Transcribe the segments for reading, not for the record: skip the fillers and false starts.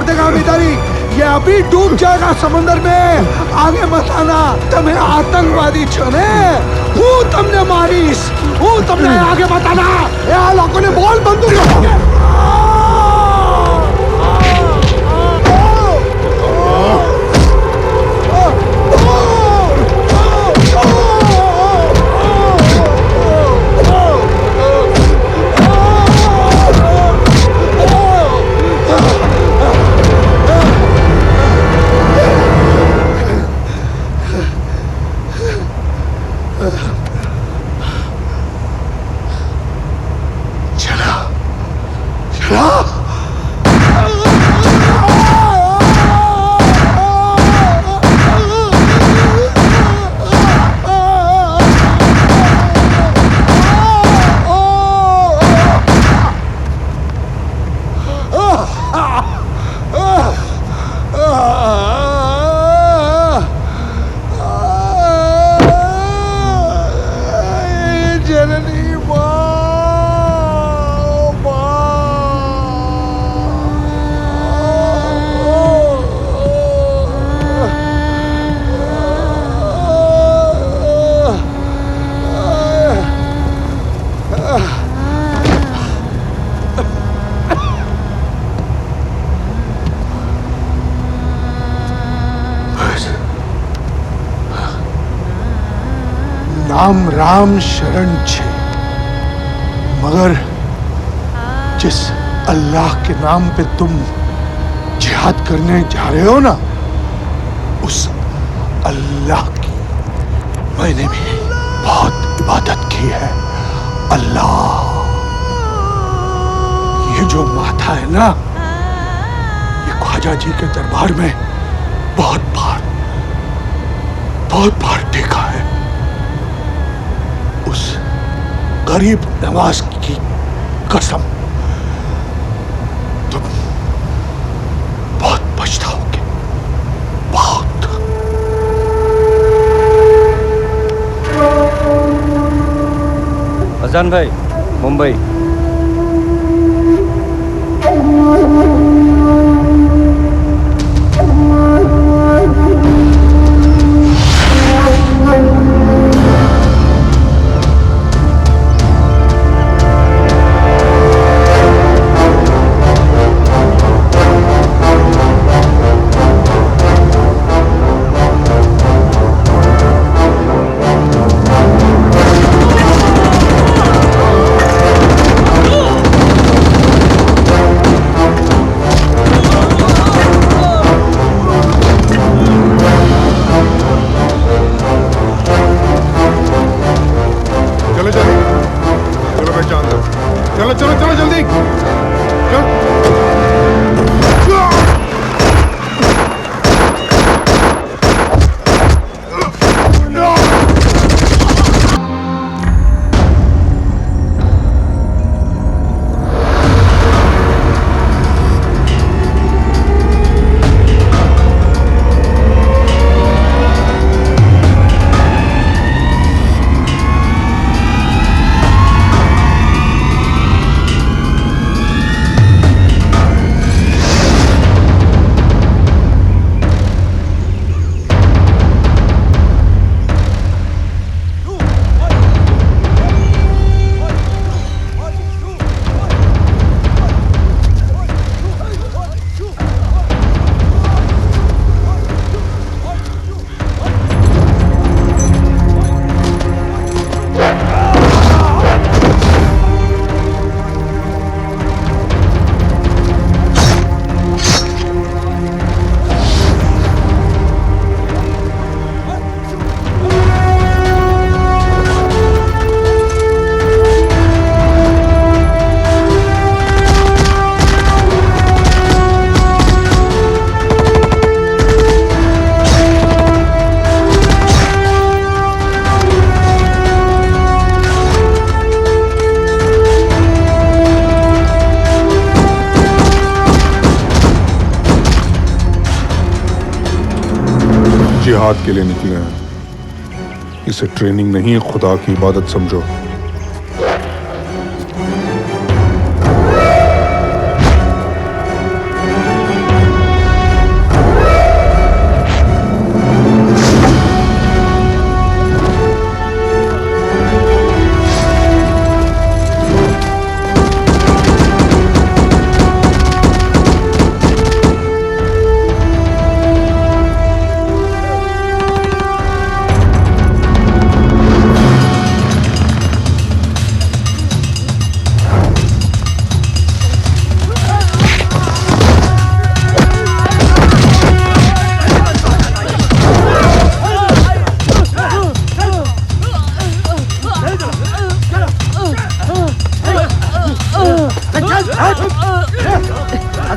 छोड़ देगा हम इधर ही। ये अभी डूब जाएगा समंदर में। आगे मत आना, तुम्हें आतंकवादी छने हूँ, तुमने मारीस हूँ, तुमने आगे मत आना। ये लोगों ने बोल बंदूक राम राम शरण छे, मगर जिस अल्लाह के नाम पे तुम जिहाद करने जा रहे हो ना, उस अल्लाह की मैंने भी बहुत इबादत की है। अल्लाह, ये जो माथा है ना, ये ख्वाजा जी के दरबार में बहुत बार देखा है। उस गरीब नवाज की कसम, तुम बहुत पछताओगे, बहुत। अजान भाई, मुंबई। चलो जल्दी जिहाद के लिए निकले हैं। इसे ट्रेनिंग नहीं, खुदा की इबादत समझो।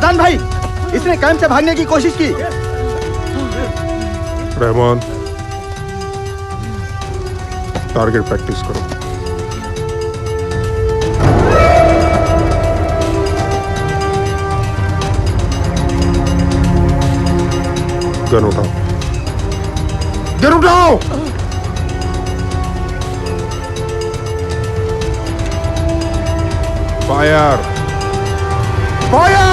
अजान भाई, इसने कैंप से भागने की कोशिश की। रहमान, टारगेट प्रैक्टिस करो। गन उठाओ, गन उठाओ। Fire, fire.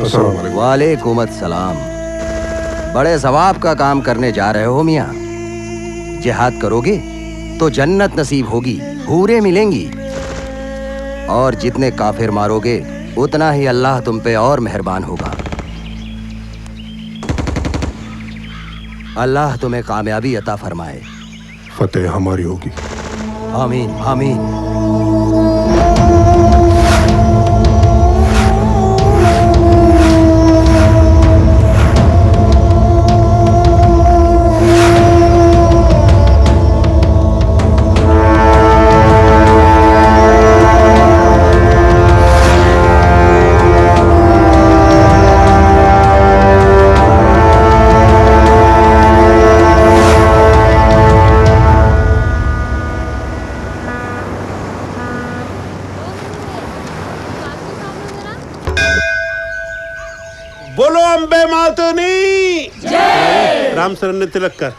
अस्सलाम वालेकुम। वालेकुम अस्सलाम। बड़े सवाब का काम करने जा रहे हो मियाँ। जिहाद करोगे तो जन्नत नसीब होगी, हूरें मिलेंगी, और जितने काफिर मारोगे उतना ही अल्लाह तुम पे और मेहरबान होगा। अल्लाह तुम्हें कामयाबी अता फरमाए। फतेह हमारी होगी। आमीन आमीन। बोलो अंबे मातनी जय। राम शरण ने तिलक कर।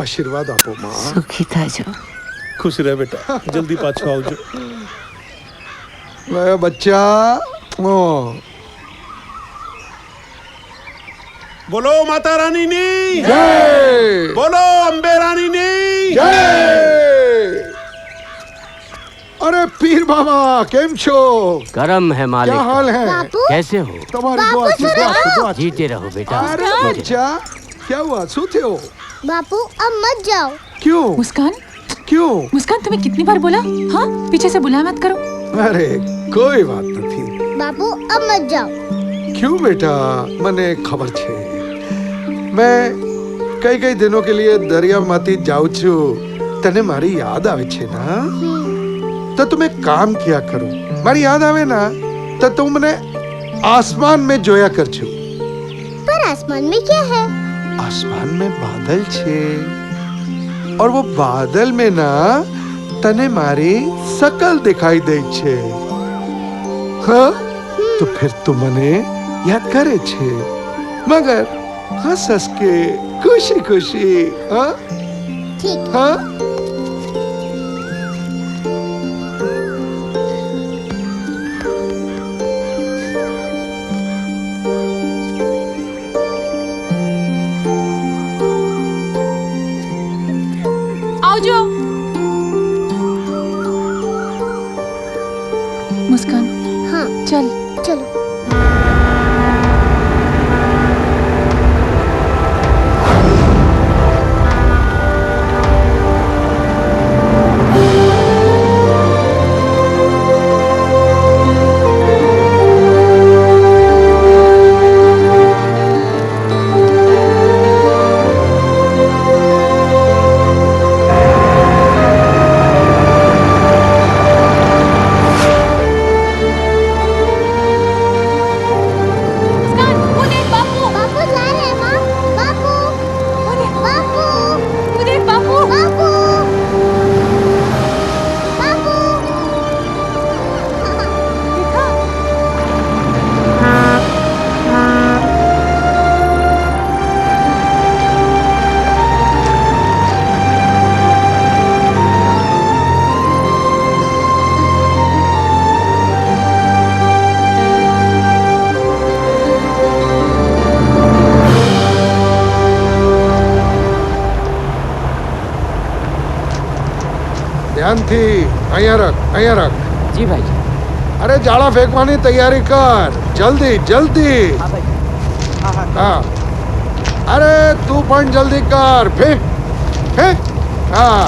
आशीर्वाद आपो माँ। सुखी था जो। खुश रहे बेटा, जल्दी पाछो आओ जो। मेरा बच्चा। ओ, बोलो माता रानी नी जय। बोलो अंबे रानी नी जय। अरे पीर बाबा केम छो? गरम है मालिक। क्या हाल है? कैसे हो? तुम्हारी दुआ से दुआ से। जीते रहो बेटा। अरे बच्चा क्या हुआ? सोते हो? बापू अब मत जाओ। क्यों? मुस्कान, क्यों? मुस्कान तुम्हें कितनी बार बोला? हाँ, पीछे से बुलाया मत करो। अरे कोई बात नहीं। बापू अब मत जाओ। क्यों बेटा? मने खबर छे मैं कई दिनों के लिए दरिया माती जाऊं छू। तने मारी याद आवे छे ना, तो तुम एक काम किया करो। मारी याद आवे ना तो तुम मने आसमान में जोया कर छू। पर आसमान में क्या है? आसमान में बादल छे, और वो बादल में ना तने मारी शकल दिखाई दे छे। हाँ? तो फिर तुमने याद करे छे, मगर हंस हंस के खुशी खुशी। हाँ? ठीक। हाँ? आओ जो। मुस्कान, हाँ चल। चलो। ધ્યાનથી અહીંયા રખ, અહીંયા રખ. जी भाई जी। અરે જાળા ફેંકવાની તૈયારી કર, જલ્દી જલ્દી. હા, અરે તું પણ જલ્દી કર. ફેંક ફેંક. હા.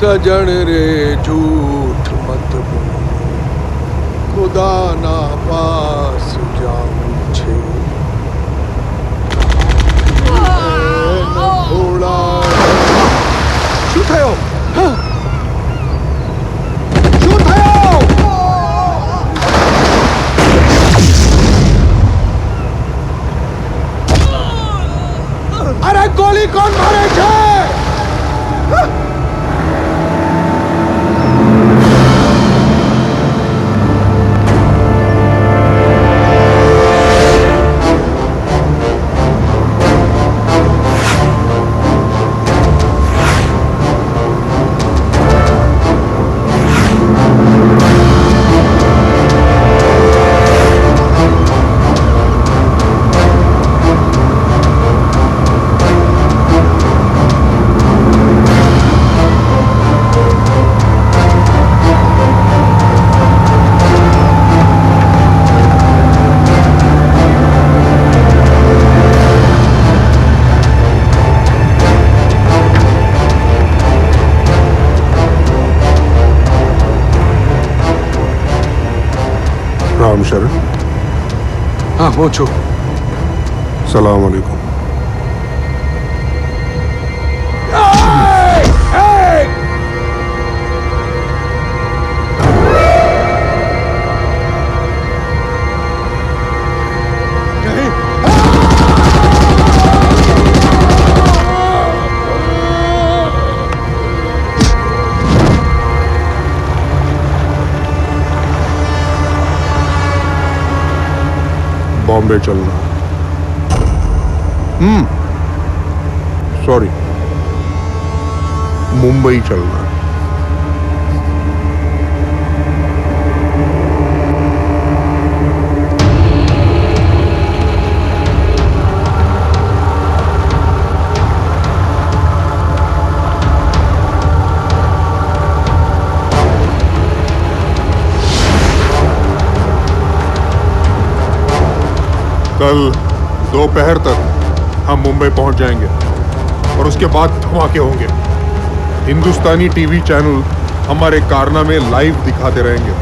સજણ રે જૂઠ મત બોલો, ખુદાના પાસ જાવું છે. શું થયો? શું થયો? અરે ગોળી કોણ મારે છે? राम शरण. हाँ હું છું. सलाम अलैकुम. बॉम्बे चलना. सॉरी, मुंबई चलना. कल दोपहर तक हम मुंबई पहुंच जाएंगे और उसके बाद धमाके होंगे. हिंदुस्तानी टीवी चैनल हमारे कारनामे लाइव दिखाते रहेंगे.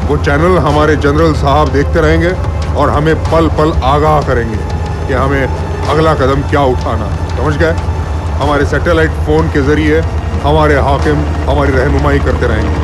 वो चैनल हमारे जनरल साहब देखते रहेंगे और हमें पल पल आगाह करेंगे कि हमें अगला कदम क्या उठाना. समझ गए? हमारे सैटेलाइट फोन के जरिए हमारे हाकिम हमारी रहनुमाई करते रहेंगे.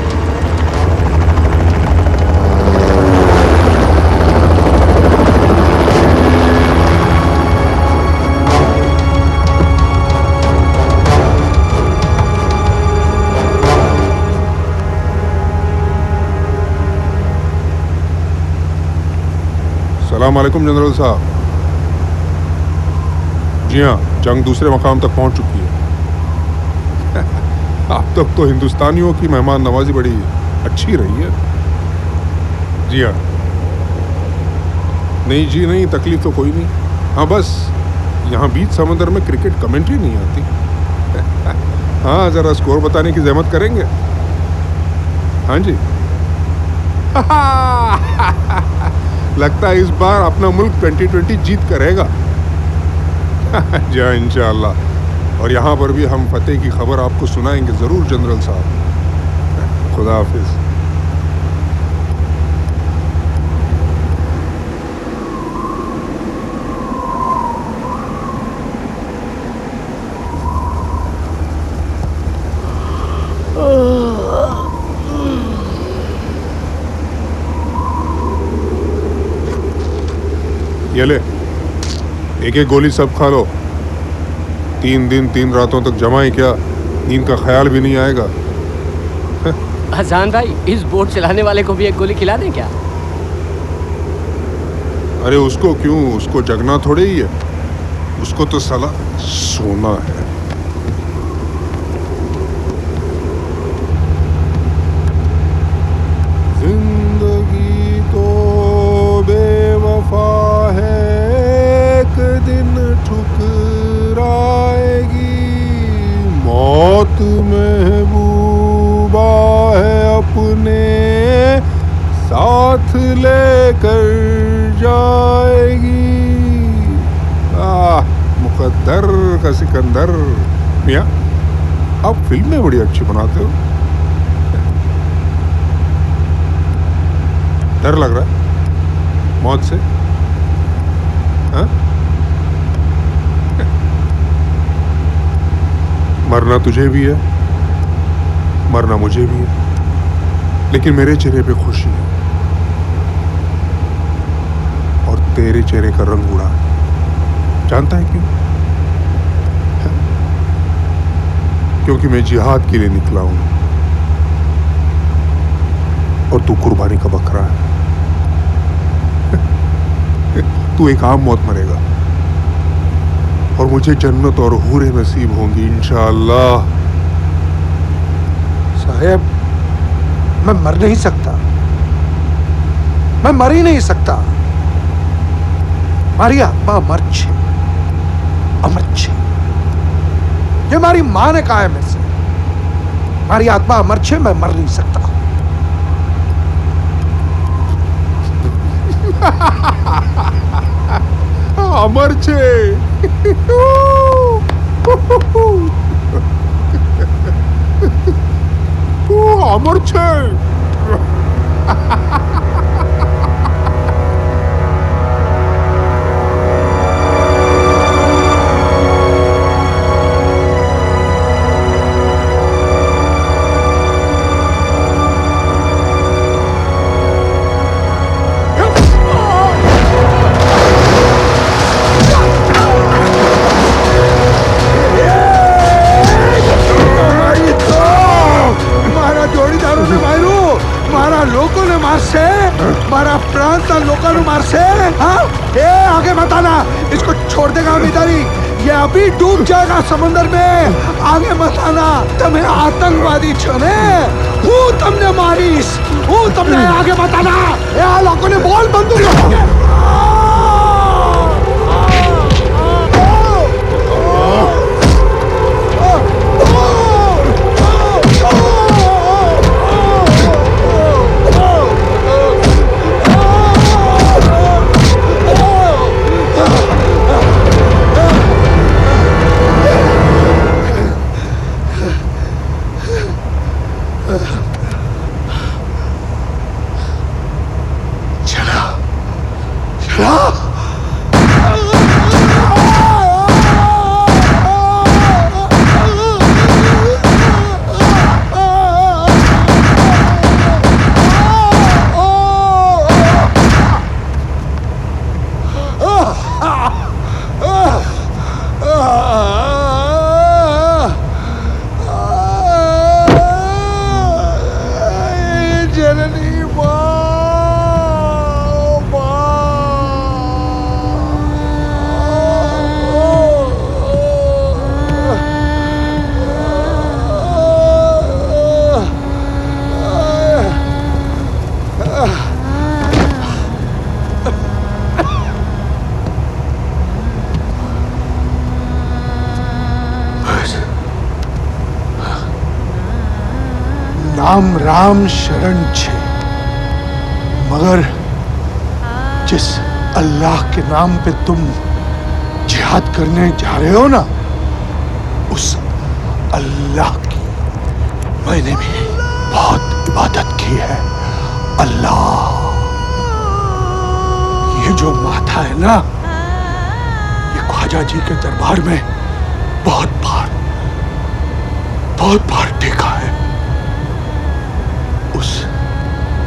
सलाम अलैकुम जनरल साहब. जी हाँ, जंग दूसरे मकाम तक पहुंच चुकी है. अब तक तो हिंदुस्तानियों की मेहमान नवाजी बड़ी अच्छी रही है. जी हाँ. नहीं जी नहीं, तकलीफ तो कोई नहीं. हाँ बस यहाँ बीच समंदर में क्रिकेट कमेंट्री नहीं आती. हाँ जरा स्कोर बताने की जहमत करेंगे. हाँ जी. लगता है इस बार अपना मुल्क 2020 जीत करेगा. जी हाँ इंशाअल्लाह. और यहाँ पर भी हम फतेह की खबर आपको सुनाएंगे ज़रूर जनरल साहब. खुदा हाफिज. ये ले, एक एक गोली सब खा लो. 3 दिन 3 रातों तक जमाए क्या, नींद का ख्याल भी नहीं आएगा. हसान भाई, इस बोट चलाने वाले को भी एक गोली खिला दें क्या? अरे उसको क्यों, उसको जगना थोड़े ही है. उसको तो साला सोना है. अपने साथ लेकर जाएगी। मुकद्दर का सिकंदर। मियां, आप फिल्में बड़ी अच्छी बनाते हो। डर लग रहा है मौत से? हाँ? मरना तुझे भी है, मरना मुझे भी है, लेकिन मेरे चेहरे पे खुशी है और तेरे चेहरे का रंग उड़ा है। जानता है क्यों? क्योंकि मैं जिहाद के लिए निकला हूं और तू कुर्बानी का बकरा है। तू एक आम मौत मरेगा और मुझे जन्नत और हूरें नसीब होंगी इंशाअल्लाह। साहब, मैं मर नहीं सकता, मैं मर ही नहीं सकता। મારી આત્મા અમર છે, અમર છે। ये मारी माँ ने कहा है मेरे से, मारी आत्मा अमर छे, मैं मर नहीं सकता। अमर छे। अमर छे। मारा प्रांत लोगों ने मार से। हाँ, ए आगे मत आना, इसको छोड़ देगा हम इधर ही, ये अभी डूब जाएगा समंदर में। आगे मत आना, तुम्हें आतंकवादी छो ने, हूँ तुमने मारीस, हूँ तुमने आगे मत आना। ए लोगों ने बोल बंदूक। नाम राम शरण छे, मगर जिस अल्लाह के नाम पे तुम जिहाद करने जा रहे हो ना, उस अल्लाह की मैंने भी बहुत इबादत की है। अल्लाह, ये जो माथा है ना, ये ख्वाजा जी के दरबार में बहुत बार देखा है। उस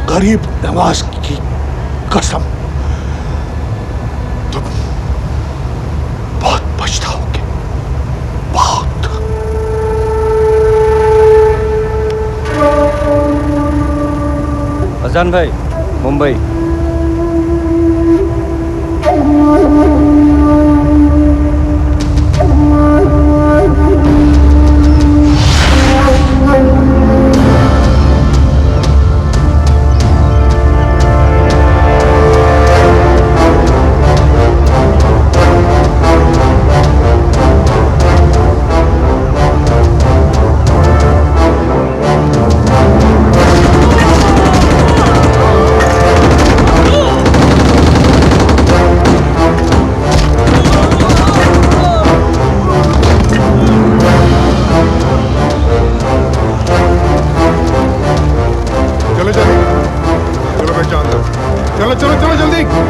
गरीब नवाज की कसम, तुम बहुत पछताओगे, बहुत। अजान भाई, मुंबई। नहीं।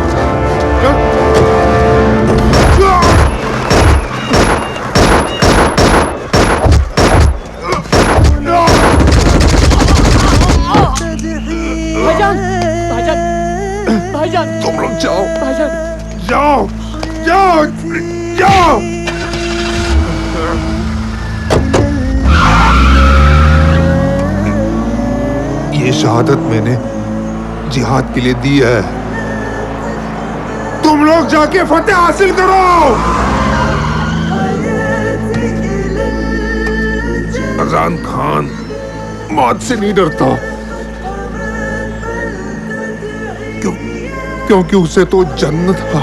भाईजान भाईजान भाईजान तुम लोग जाओ, भाईजान जाओ, जाओ, जाओ। ये शहादत मैंने जिहाद के लिए दी है। तुम लोग जाके फतेह हासिल करो। अजान खान मौत से नहीं डरता, क्योंकि उसे तो जन्नत था।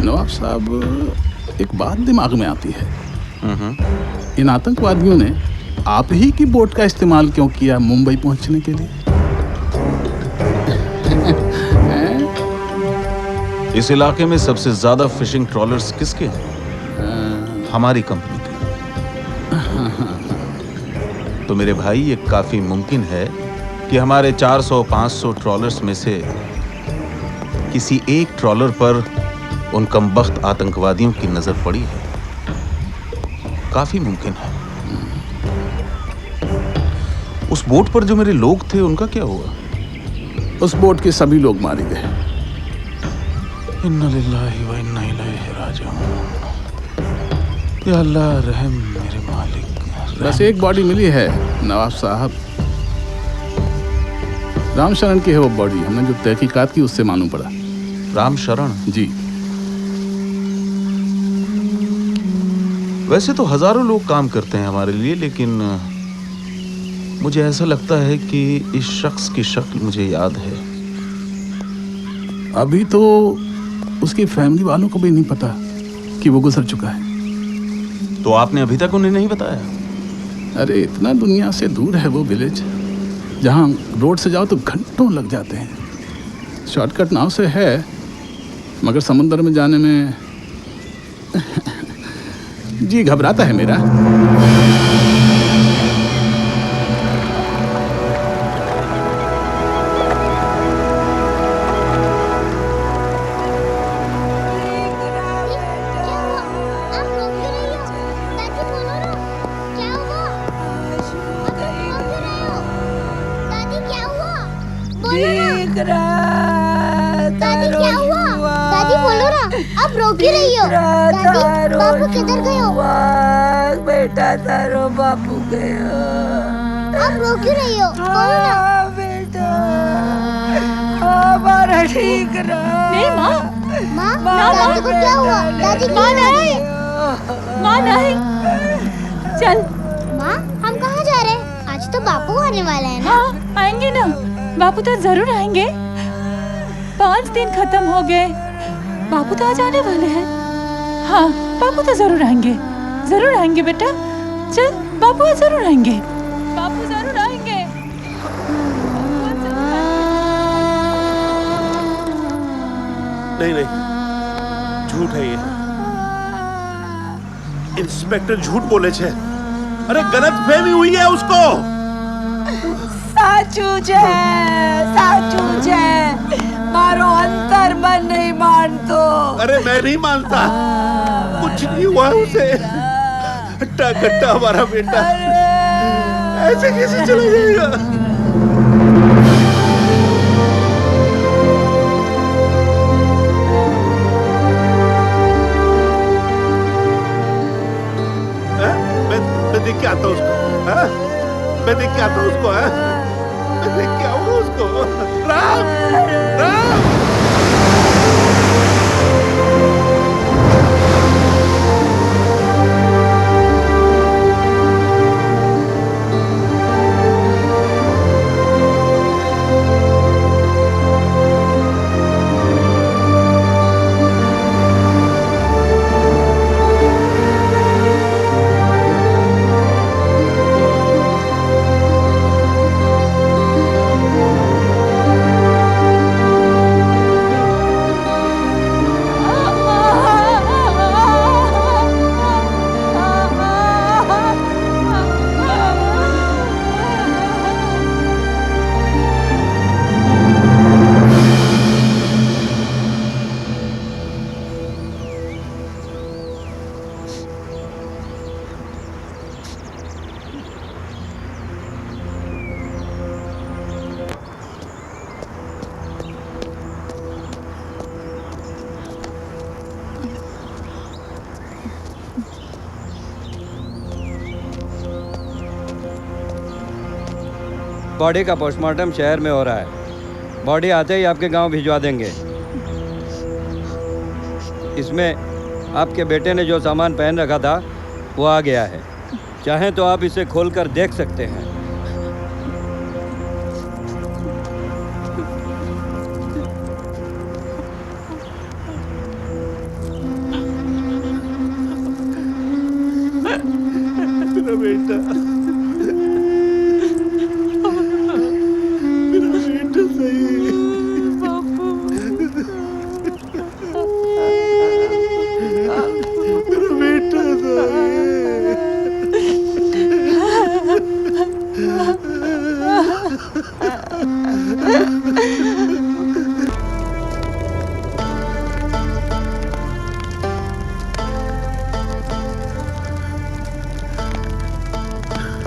नवाब साहब, एक बात दिमाग में आती है। इन आतंकवादियों ने आप ही की बोट का इस्तेमाल क्यों किया मुंबई पहुंचने के लिए? इस इलाके में सबसे ज्यादा फिशिंग ट्रॉलर्स किसके हैं? हमारी कंपनी के। तो मेरे भाई, ये काफी मुमकिन है कि हमारे 400-500 ट्रॉलर्स में से किसी एक ट्रॉलर पर उन कमबख्त आतंकवादियों की नजर पड़ी है। काफी मुमकिन है। उस बोट पर जो मेरे लोग थे, उनका क्या हुआ? उस बोट के सभी लोग मारे गए। इन्ना लिल्लाहि व इन्ना इलैहि राजिऊन। या अल्लाह रहम मेरे मालिक। बस एक बॉडी मिली है नवाब साहब। रामशरण की है वो बॉडी। हमने जो तहकीकात की उससे मालूम पड़ा। रामशरण? जी। वैसे तो हजारों लोग काम करते हैं हमारे लिए, लेकिन मुझे ऐसा लगता है कि इस शख्स की शक्ल मुझे याद है। अभी तो उसकी फैमिली वालों को भी नहीं पता कि वो गुजर चुका है। तो आपने अभी तक उन्हें नहीं बताया? अरे इतना दुनिया से दूर है वो विलेज। जहाँ रोड से जाओ तो घंटों लग जाते हैं। शॉर्टकट नाव से है, मगर समुद्र में जाने में जी घबराता है मेरा। आप रोक ही रही हो। दादी, बापू किधर गए हो? बेटा तारो बापू गयो। आप रोक ही रही हो। बोलो ना। बेटा हमारा ठीक रहा। नहीं माँ। माँ, दादी को क्या हुआ? दादी माँ नहीं। माँ नहीं। चल। माँ, हम कहाँ जा रहे हैं? आज तो बापू आने वाला है ना? हाँ, आएंगे ना। बापू तो जरूर आएंगे। 5 दिन खत्म हो गए। बापू तो आज आने वाले हैं। हाँ, बापू तो जरूर आएंगे। जरूर आएंगे बेटा। चल, बापू आज जरूर आएंगे। बापू जरूर आएंगे। नहीं नहीं, झूठ है ये। इंस्पेक्टर झूठ बोले छे। अरे गलत फहमी हुई है उसको। साचू छे, साचू छे। मारो अंतर मन नहीं मानतो। अरे मैं नहीं मानता, कुछ नहीं हुआ उसे। हट्टा कट्टा हमारा बेटा ऐसे कैसे चला जाएगा? मैं देख के आता हूँ उसको। मैं देख के आऊंगा उसको। राम, राम। बॉडी का पोस्टमार्टम शहर में हो रहा है। बॉडी आते ही आपके गांव भिजवा देंगे। इसमें आपके बेटे ने जो सामान पहन रखा था वो आ गया है। चाहें तो आप इसे खोलकर देख सकते हैं। मेरा बेटा,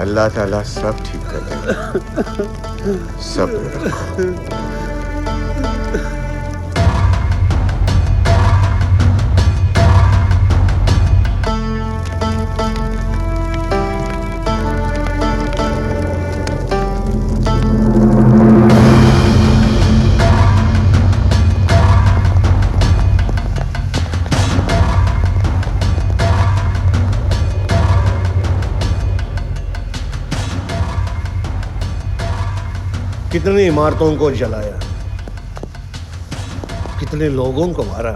अल्लाह ताला सब ठीक कर देगा। सब्र रखो। कितनी इमारतों को जलाया, कितने लोगों को मारा,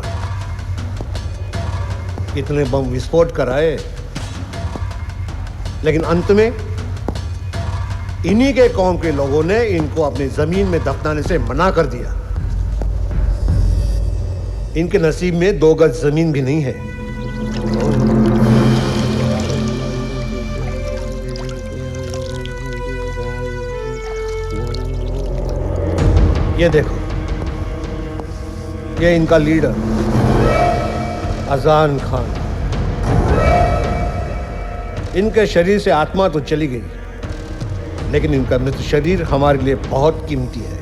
कितने बम विस्फोट कराए, लेकिन अंत में इन्हीं के कौम के लोगों ने इनको अपनी जमीन में दफनाने से मना कर दिया। इनके नसीब में 2 गज जमीन भी नहीं है। ये देखो, ये इनका लीडर अजान खान। इनके शरीर से आत्मा तो चली गई, लेकिन इनका मृत शरीर हमारे लिए बहुत कीमती है।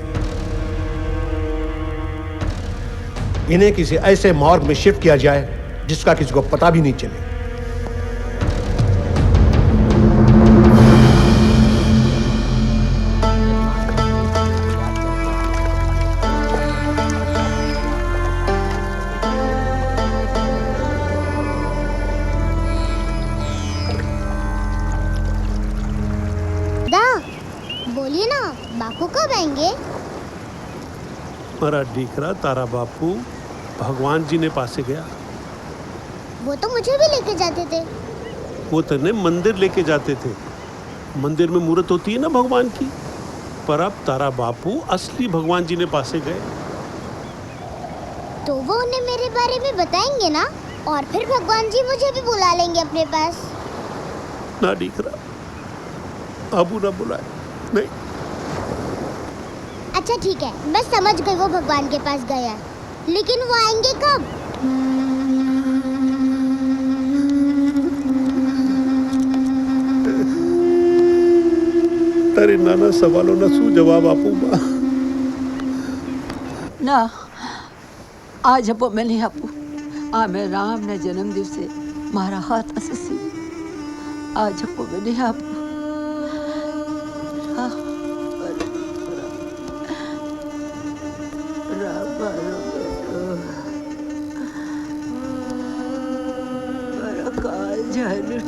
इन्हें किसी ऐसे मॉर्ग में शिफ्ट किया जाए जिसका किसी को पता भी नहीं चले। बोलिए ना, बापू कब आएंगे? हमारा डीकरा तारा बापू भगवान जी ने पासे गया। वो तो मुझे भी लेके जाते थे। वो तने मंदिर लेके जाते थे। मंदिर में मूर्त होती है ना भगवान की। पर अब तारा बापू असली भगवान जी ने पासे गए। तो वो उन्हें मेरे बारे में बताएंगे ना, और फिर भगवान जी मुझे भी बुला लेंगे अपने पास। ना डीकरा, अबू ना बुलाए। नहीं। अच्छा ठीक है, मैं समझ गई वो भगवान के पास गया है, लेकिन वो आएंगे कब? तारे नाना सवालों ना सू जवाब आपू ना आज अपो मैंने आपू आ मैं राम ने जन्म दिवसे मारा हाथ असी आज अपो मैंने आपू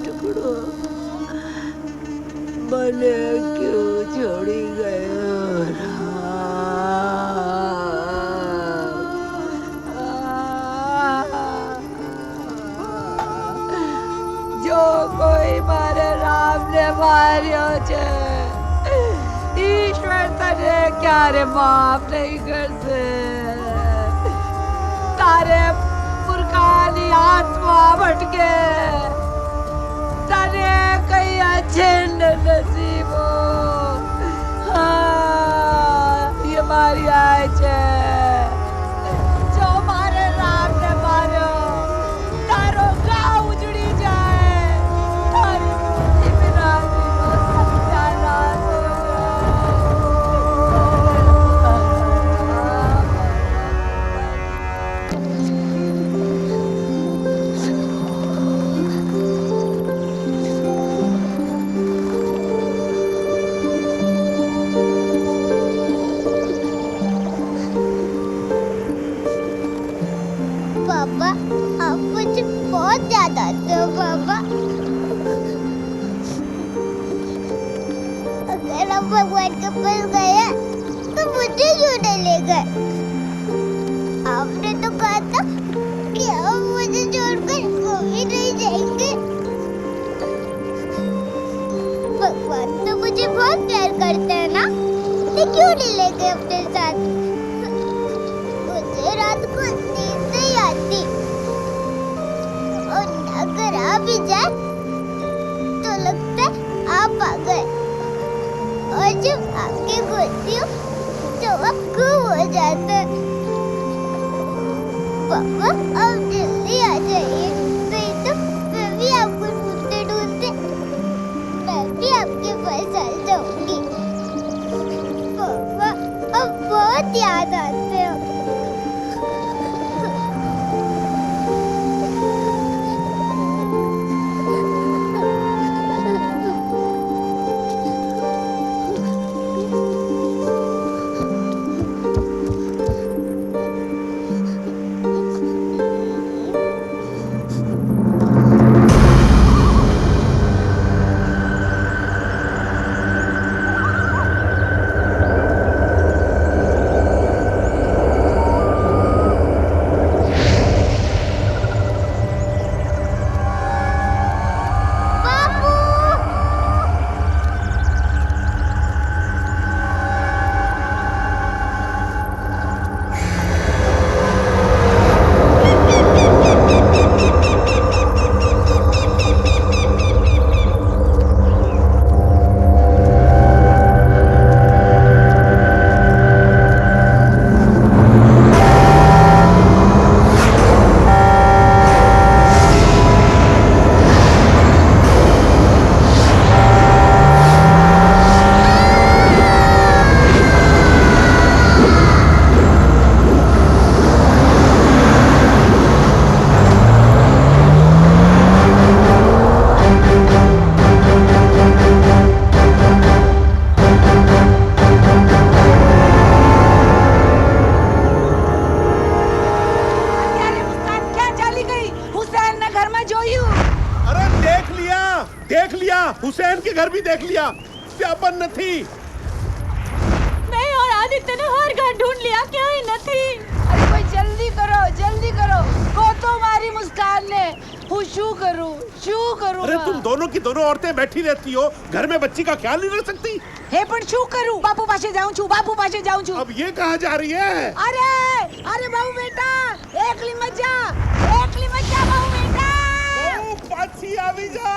टुकड़ो मने क्यों छोड़ी गयो जो कोई मारे राम ने मारियो छे ईश्वर तने क्यारे माफ नहीं करसे तारे पुरखानी आत्मा भटके तने कई अच्छे नसीबो हाँ ये मारी आए छे जो मारे राम ने मारो तारो गाँव उजड़ी जाए तारी मुक्ति बिना पापा आप मुझे बहुत याद आते हो पापा। अगर आप भगवान के पास गए तो मुझे क्यों नहीं ले गए? आपने तो कहा था कि आप मुझे छोड़कर कभी नहीं जाएंगे। भगवान तो मुझे बहुत प्यार करते हैं ना, तो क्यों नहीं ले गए अपने साथ? मुझे रात को नींद नहीं आती और अगर आ भी जाए तो लगता है आप आ गए और जब आके खोलती हूँ तो आप गुम हो जाते हैं। पापा आप जल्दी आ जाइए, नहीं तो मैं भी आपको ढूंढते ढूंढते मैं भी आपके पास आ जाऊंगी। पापा आप बहुत याद आते हो। हुसैन के घर भी देख लिया, व्यापन न थी। नहीं, और आदित्य ने हर घर ढूंढ लिया, क्या ही न थी। अरे कोई जल्दी करो को तो मारी मुस्कान ने। शू करूं अरे तुम दोनों की दोनों औरतें बैठी रहती हो, घर में बच्ची का ख्याल नहीं रख सकती। हे पण शू करूं? बापू पासे जाऊं छू। अब ये कहाँ जा रही है? अरे बहू बेटा एकली मजा बहू बेटा। पाछी आवी जा।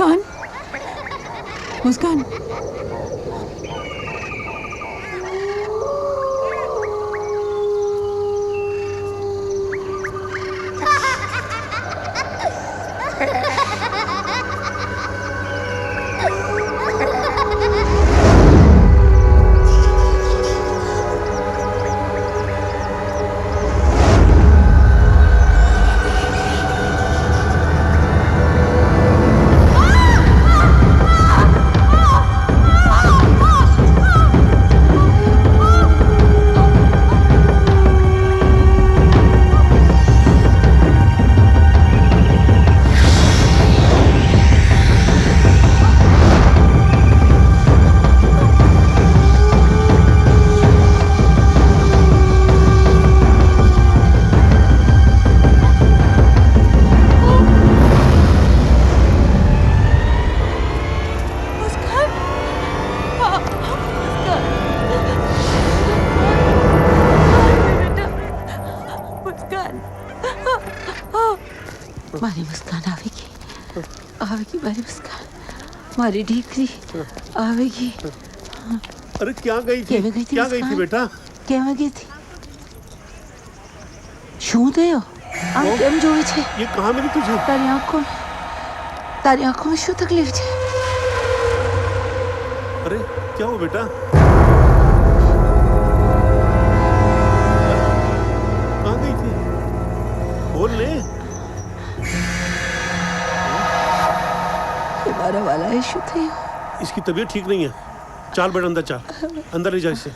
मुस्कान, मुस्कान। मारी मुस्कान आवेगी, आवेगी मारी मुस्कान, मारी डीकरी आवेगी। अरे क्या गई थी? क्या गई थी बेटा? કેવા ગઈ थी? શું થયો? આમ કેમ જોવે છે? ये कहाँ मिली तुझे? તારી આંખોમાં શું તકલીફ છે? अरे क्या हुआ बेटा? कहाँ गई थी? बोल ले। મારા વાલાએ શું થયું? इसकी तबीयत ठीक नहीं है। चाल बेटा अंदर चाल, अंदर ले जा इसे।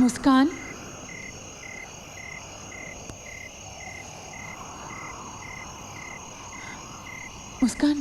मुस्कान, मुस्कान।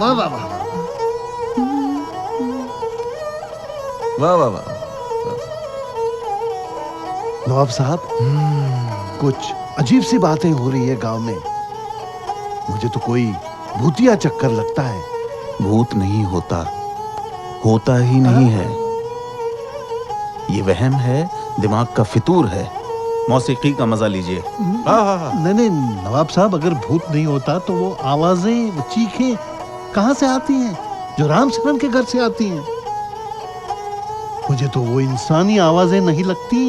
वाह वाह वाह वाह वाह वाह। नवाब साहब, कुछ अजीब सी बातें हो रही है गांव में। मुझे तो कोई भूतिया चक्कर लगता है। भूत नहीं होता, होता ही नहीं है। ये वहम है, दिमाग का फितूर है। मौसीकी का मजा लीजिए। नहीं नहीं नवाब साहब, अगर भूत नहीं होता तो वो आवाजें, वो चीखें कहां से आती हैं जो रामशरण के घर से आती हैं? मुझे तो वो इंसानी आवाजें नहीं लगती।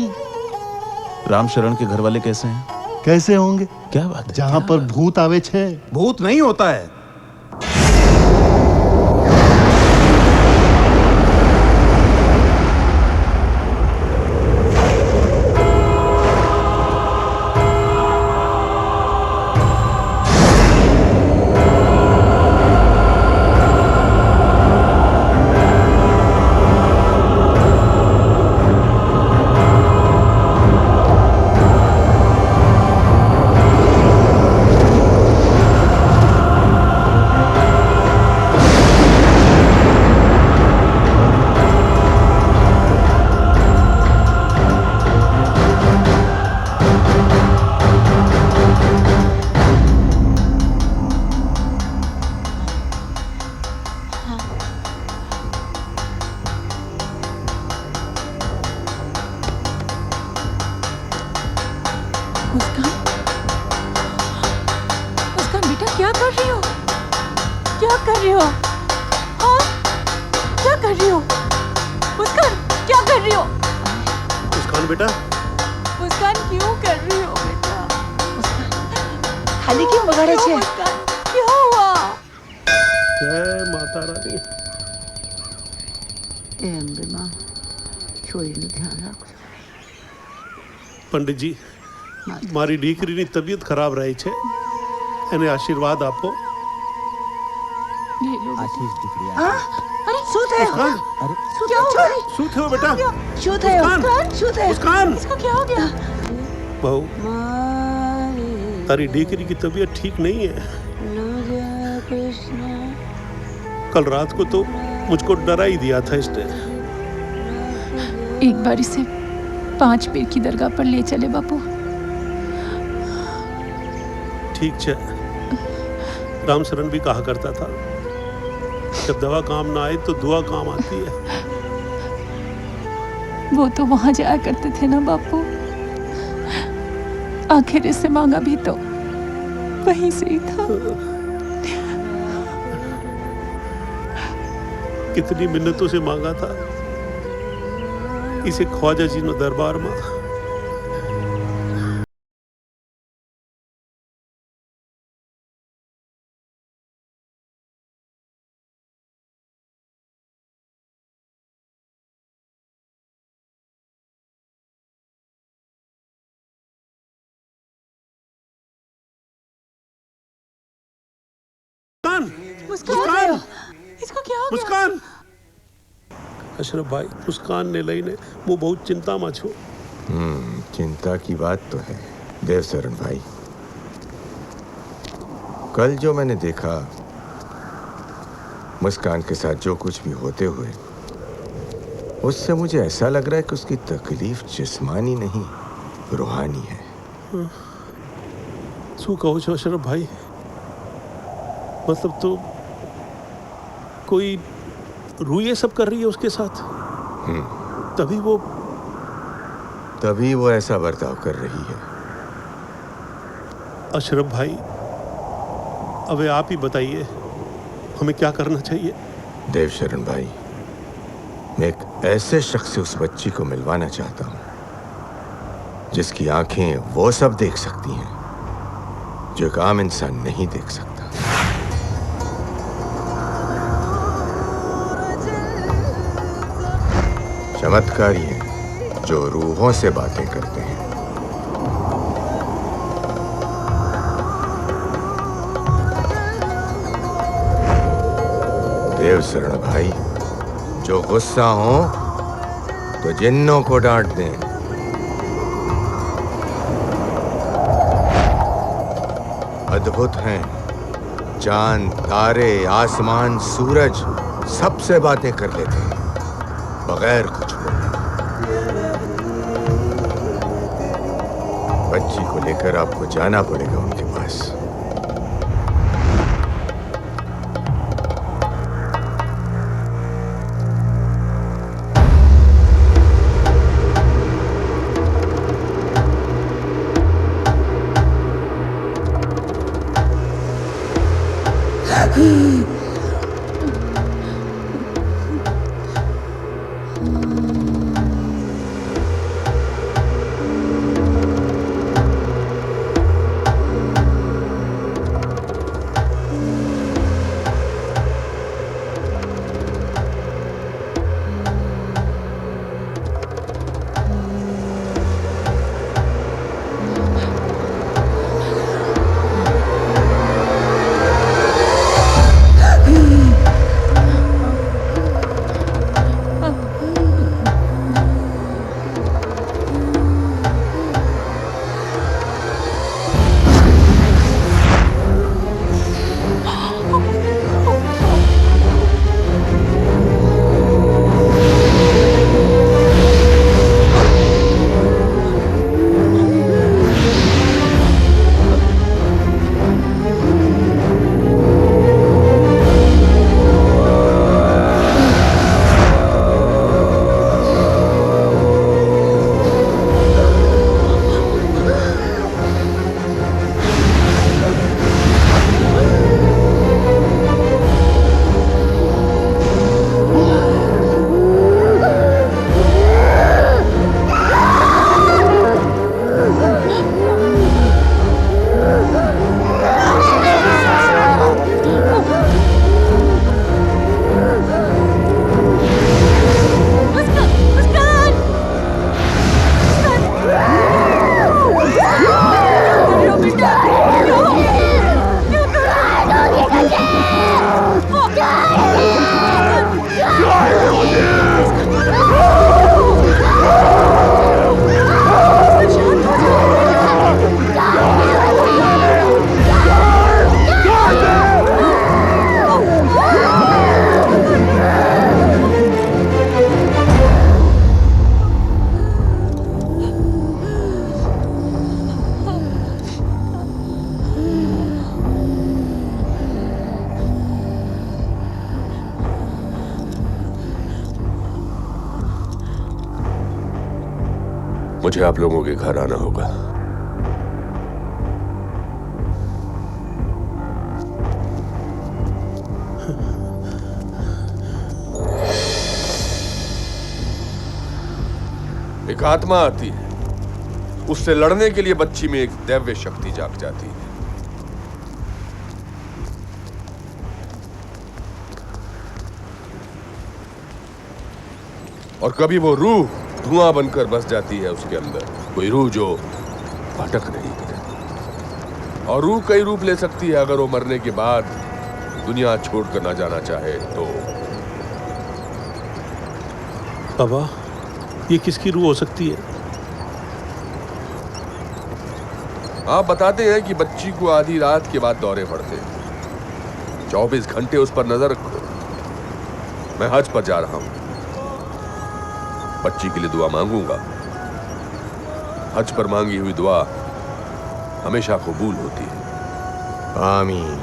रामशरण के घर वाले कैसे हैं? कैसे होंगे? क्या बात है? जहां पर भूत आवे छे। भूत नहीं होता है। मुस्कान बेटा, क्या कर रही हो? क्या कर रही हो? हाँ, क्या कर रही हो? मुस्कान, क्या कर रही हो? मुस्कान बेटा, मुस्कान क्यों कर रही हो बेटा? खाली क्यों बगाड़े छे? मुस्कान, क्या हुआ? जय माता रानी। पंडित जी, મારી દીકરીની તબિયત ખરાબ રહી છે, એને આશીર્વાદ આપો। अरे શું થયું? અરે क्या हुआ? શું થયું બેટા? શું થયું? શું થયું? मुस्कान, इसको क्या हो गया? बहू, तारी દીકરી की तबीयत ठीक नहीं है। कल रात को तो मुझको डरा ही दिया था इसने। एक बार इसे 5 पीर की दरगाह पर ले चले बापू। ठीक है, रामशरण भी कहा करता था, जब दवा काम ना आए तो दुआ काम आती है। वो तो वहां जाया करते थे ना बापू, आखिर इससे मांगा भी तो वहीं से ही था। कितनी मिन्नतों से मांगा था इसे ख्वाजा जी ने दरबार में। मुस्कान, इसको क्या हो गया? मुस्कान, अशरफ भाई, मुस्कान ने लईने वो बहुत चिंता में छो। चिंता की बात तो है देवशरण भाई। कल जो मैंने देखा, मुस्कान के साथ जो कुछ भी होते हुए, उससे मुझे ऐसा लग रहा है कि उसकी तकलीफ जिस्मानी नहीं, रूहानी है। शू कहो छो अशरफ भाई? मतलब तो कोई रूह ये सब कर रही है उसके साथ? तभी वो ऐसा बर्ताव कर रही है। अशरफ भाई, अब आप ही बताइए, हमें क्या करना चाहिए? देवशरण भाई, मैं एक ऐसे शख्स से उस बच्ची को मिलवाना चाहता हूँ जिसकी आंखें वो सब देख सकती हैं जो एक आम इंसान नहीं देख सकता। चमत्कारी हैं जो रूहों से बातें करते हैं। देवशरण भाई, जो गुस्सा हो तो जिन्नों को डांट दें। अद्भुत हैं चांद, तारे, आसमान, सूरज सबसे बातें कर लेते हैं बगैर कुछ बोले। बच्ची को लेकर आपको जाना पड़ेगा उनके पास। मुझे आप लोगों के घर आना होगा। एक आत्मा आती है, उससे लड़ने के लिए बच्ची में एक दैव्य शक्ति जाग जाती है। और कभी वो रूह धुआं बनकर बस जाती है उसके अंदर। कोई रूह जो भटक रही है, और रूह कई रूप ले सकती है अगर वो मरने के बाद दुनिया छोड़कर ना जाना चाहे तो। बाबा, ये किसकी रूह हो सकती है? आप बताते हैं कि बच्ची को आधी रात के बाद दौरे पड़ते हैं। 24 घंटे उस पर नजर रखो। मैं हज पर जा रहा हूं, बच्ची के लिए दुआ मांगूंगा। हज पर मांगी हुई दुआ हमेशा कबूल होती है। आमीन।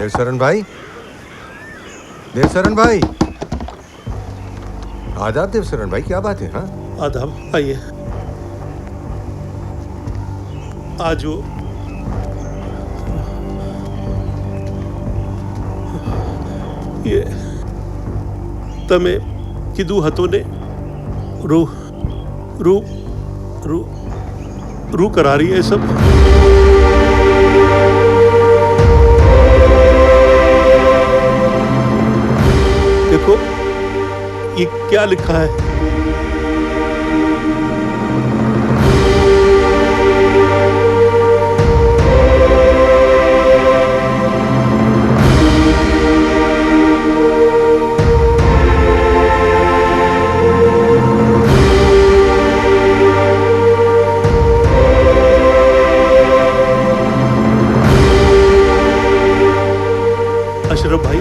देवशरण भाई, देवशरण भाई, आदाब देवशरण भाई, क्या बात है? हाँ आदाब, आइए। आज वो ये तमे किदू हतो ने रू रू रू रू करा रही है सब। देखो ये क्या लिखा है। अशरफ भाई,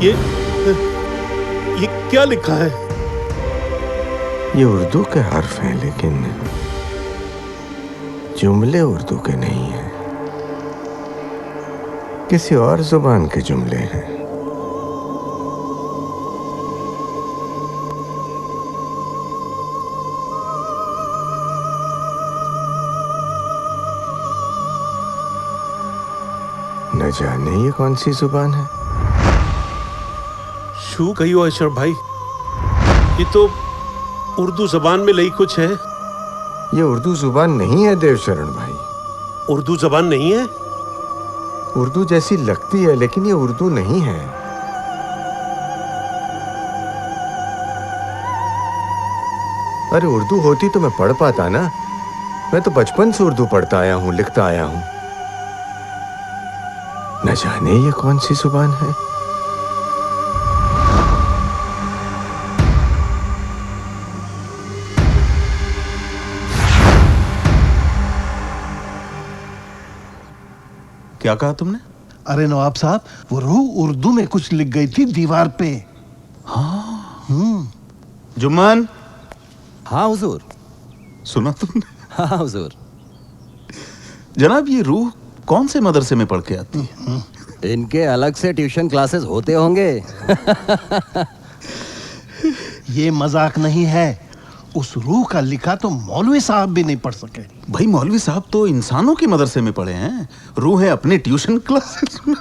ये क्या लिखा है? ये उर्दू के हर्फ हैं, लेकिन जुमले उर्दू के नहीं हैं, किसी और जुबान के जुमले हैं। न जाने ये कौन सी जुबान है। शू कही हो अशरफ भाई, ये तो उर्दू जबान में लई कुछ है। ये उर्दू जुबान नहीं है देवशरण भाई। उर्दू जबान नहीं है? उर्दू जैसी लगती है, लेकिन ये उर्दू नहीं है। अरे उर्दू होती तो मैं पढ़ पाता ना। मैं तो बचपन से उर्दू पढ़ता आया हूं, लिखता आया हूं। न जाने ये कौन सी जुबान है। क्या कहा तुमने? अरे नवाब साहब, वो रूह उर्दू में कुछ लिख गई थी दीवार पे। हाँ। जुम्मन। हाँ हुजूर। सुना तुमने? हाँ हुजूर। जनाब, ये रूह कौन से मदरसे में पढ़ के आती है? इनके अलग से ट्यूशन क्लासेस होते होंगे। ये मजाक नहीं है। उस रूह का लिखा तो मौलवी साहब भी नहीं पढ़ सके। भाई मौलवी साहब तो इंसानों के मदरसे में पढ़े हैं, रूह है अपने ट्यूशन क्लासेस में।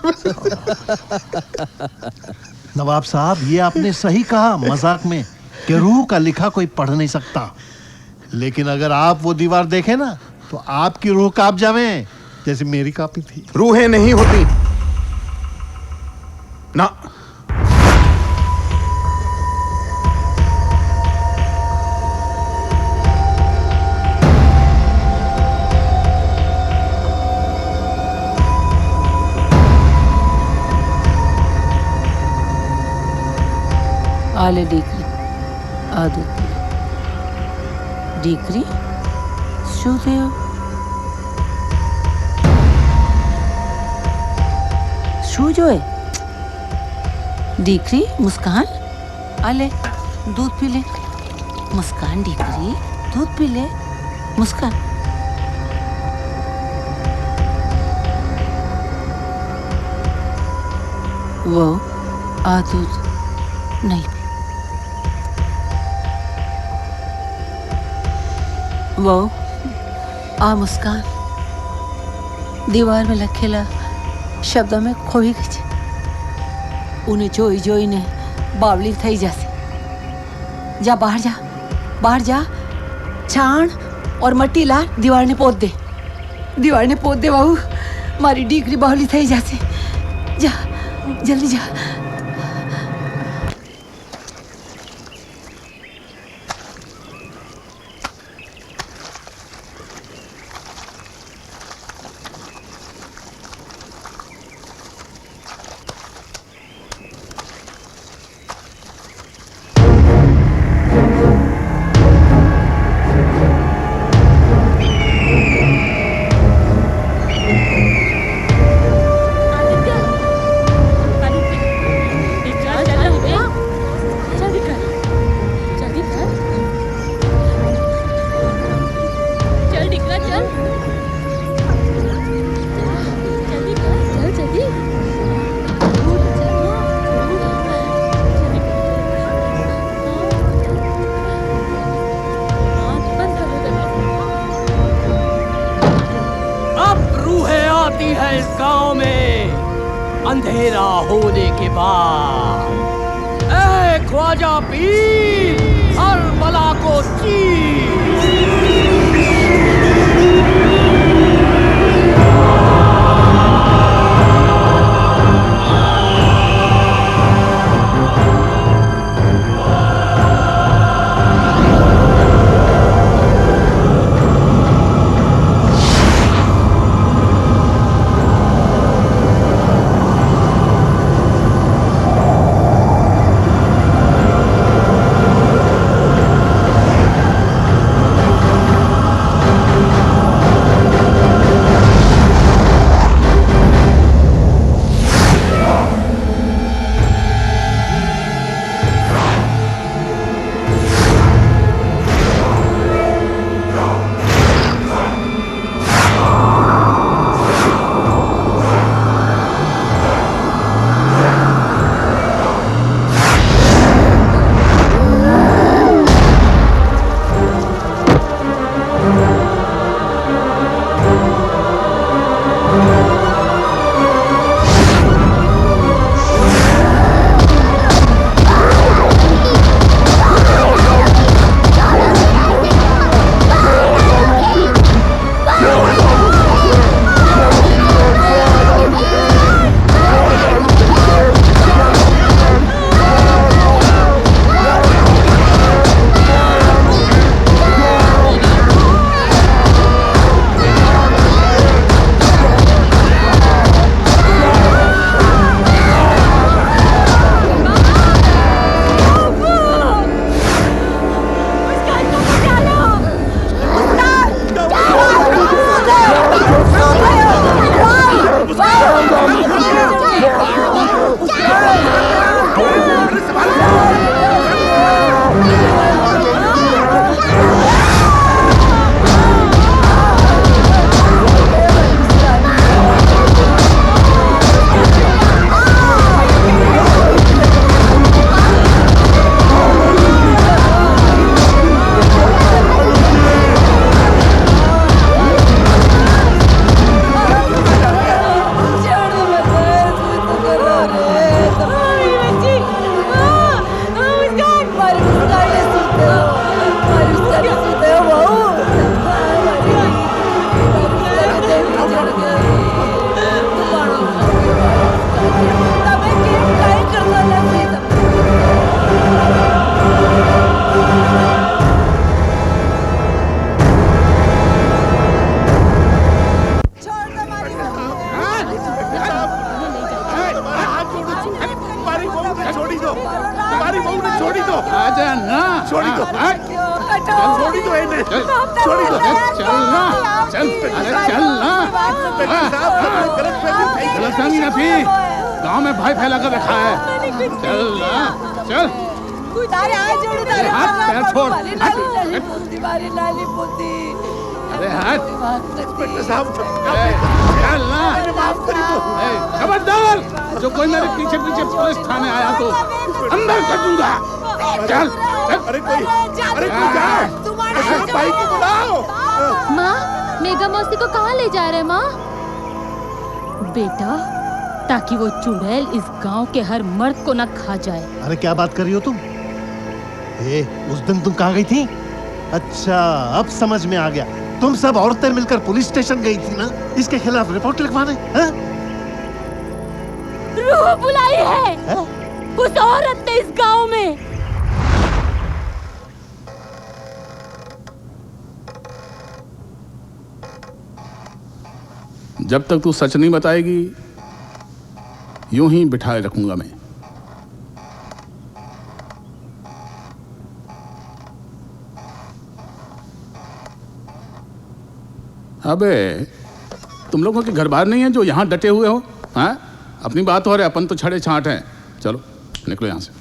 नवाब साहब, ये आपने सही कहा मजाक में कि रूह का लिखा कोई पढ़ नहीं सकता, लेकिन अगर आप वो दीवार देखें ना तो आपकी रूह कांप जावे, जैसे मेरी कांपी थी। रूहें नहीं होती ना। आले डीकरी आदत डीकरी शू देव शू जो है डीकरी मुस्कान आले दूध पी ले। मुस्कान डीकरी दूध पी ले। मुस्कान वो आ दूध नहीं। वो आ मुस्कान दीवार में लखेला शब्दों में खोई गई छे। उन्हें जोई जोई ने बावली थई जासे। जा बाहर जा छाण और मट्टी ला दीवार ने पोत दे बाबू। मारी डीकरी बावली थई जासे। जा जल्दी जा। अंधेरा होने के बाद ऐ ख्वाजा पीर हर बला को चीर। गलतफहमी न थी, गांव में भाई फैला कर रखा है। चल ना, चल। हाथ पैर छोड़। अरे हट। चल ना। खबरदार, जो कोई मेरे पीछे पीछे पुलिस थाने आया तो अंदर कर दूंगा। चल, चल। अरे कोई जाए। भाई को बुलाओ। माँ, मेघा मौसी को कहाँ ले जा रहे माँ? बेटा, ताकि वो चुड़ैल इस गांव के हर मर्द को न खा जाए। अरे क्या बात कर रही हो तुम? उस दिन तुम कहाँ गई थी? अच्छा, अब समझ में आ गया। तुम सब औरतें मिलकर पुलिस स्टेशन गई थी ना, इसके खिलाफ रिपोर्ट लिखवाने। रूह बुलाई है उस औरत ने इस गांव में। जब तक तू सच नहीं बताएगी, यूं ही बिठाए रखूंगा मैं। अबे, तुम लोगों के घर बार नहीं है जो यहां डटे हुए हो? हाँ, अपनी बात हो रही, अपन तो छड़े छाट हैं। चलो निकलो यहां से,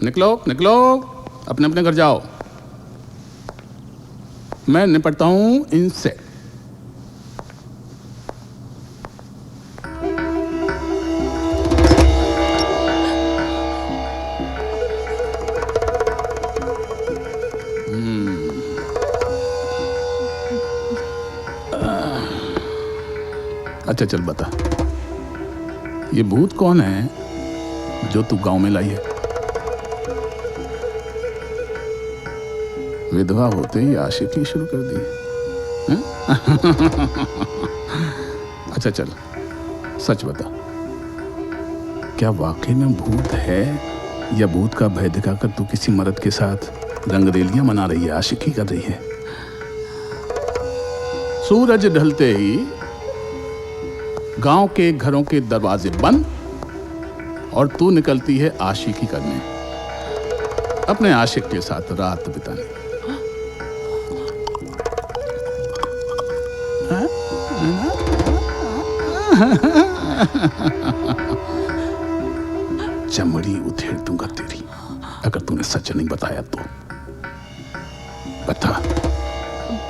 निकलो निकलो, अपने अपने घर जाओ। मैं निपटता हूं इनसे। अच्छा चल बता, ये भूत कौन है जो तू गांव में लाई है? विधवा होते ही आशिकी शुरू कर दी हैं? अच्छा चल, सच बता, क्या वाकई में भूत है या भूत का भय दिखाकर तू किसी मर्द के साथ रंगरेलियां मना रही है, आशिकी कर रही है? सूरज ढलते ही गांव के घरों के दरवाजे बंद और तू निकलती है आशिकी करने, अपने आशिक के साथ रात बिताने। चमड़ी उधेड़ दूंगा तेरी अगर तूने सच नहीं बताया तो। बता,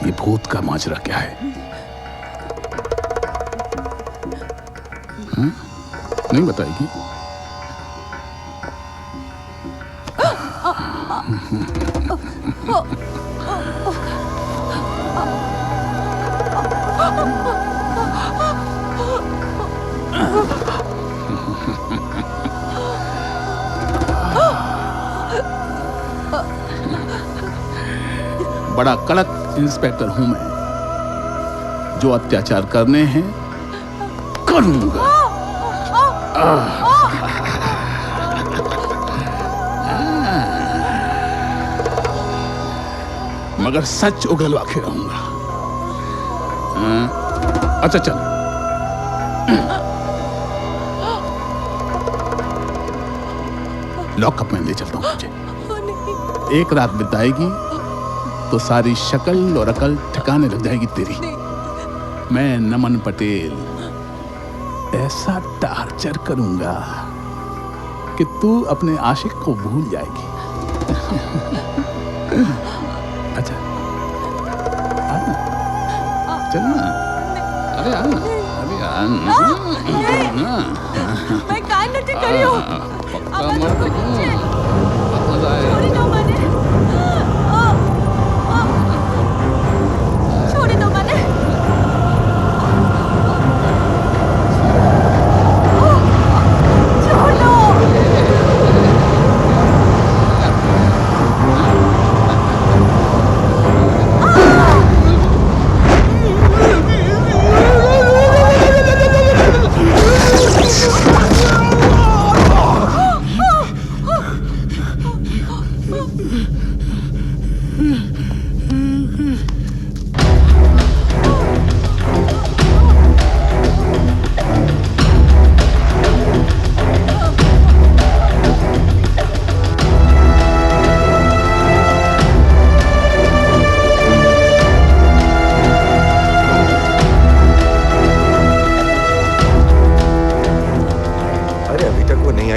ये भूत का माजरा क्या है? नहीं बताएगी? बड़ा कड़क इंस्पेक्टर हूं मैं, जो अत्याचार करने हैं करूंगा। मगर सच उगलवा के रहूंगा। अच्छा चल, लॉकअप में ले चलता हूं तुझे। एक रात बिताएगी तो सारी शक्ल और अकल ठिकाने लग जाएगी तेरी। मैं नमन पटेल ऐसा टार्चर करूंगा कि तू अपने आशिक को भूल जाएगी। अच्छा आना, चलना, अरे आना, अरे आना। मैं कान नहीं करियो। पक्का मत छोड़ी दो मैंने। छोड़ दो।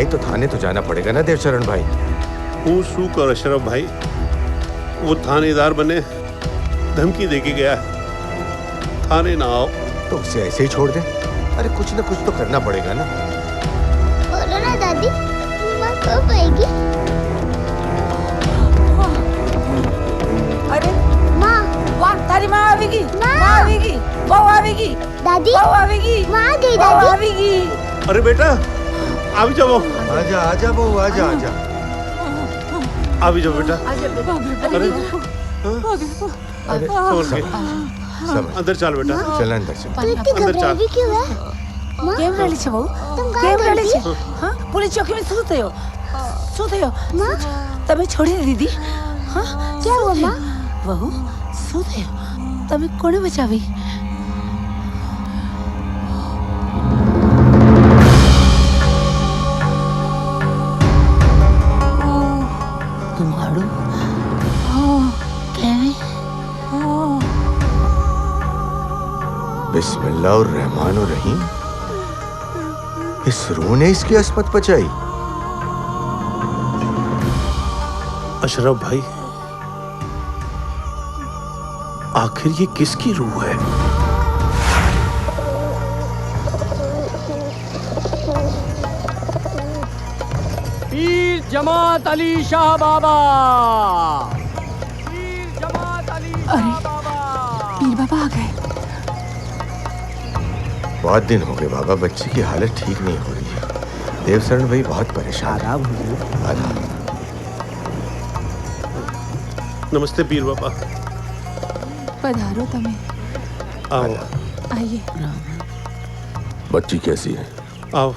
तो थाने तो जाना पड़ेगा ना देवचरण भाई। हूँ सूक और अशरफ भाई, वो थानेदार बने धमकी देके गया है थाने ना आओ। तो उसे ऐसे ही छोड़ दे? अरे कुछ ना कुछ तो करना पड़ेगा ना। बोलो ना दादी, माँ कब आएगी? अरे माँ, वाह तारी माँ आवेगी, माँ आवेगी, बहू आवेगी, दादी, बहू आवेगी, माँ आ गई दादी, आवेगी। अरे बेटा आ भी जाओ, आजा आजा बहू, आजा आजा, आ भी जाओ बेटा। अरे अरे अंदर चल बेटा, चल अंदर चल। तू इतनी घबराई क्यों है? કેમ રડી છે બહુ? કેમ રડી છે? હા, પોલીસ ચોકી में શું થયો? શું થયો? माँ, તમે છોડી દીધી? હા, क्या हुआ माँ? બહુ શું થયો? તમે કોને બચાવી? તમારું કેવી? बिस्मिल्लाह और रहमान और रहीम। इस रूह ने इसकी अस्मत बचाई। अशरफ भाई, आखिर ये किसकी रूह है? पीर जमात अली शाह बाबा, पीर जमात अली शाह बाबा। पीर बाबा आ गए। बहुत दिन हो गए बाबा, बच्ची की हालत ठीक नहीं हो रही है। देवशरण भाई बहुत परेशान है। आदाब। नमस्ते पीर बाबा। पधारो तमे। आओ। आइए। बच्ची कैसी है? आओ।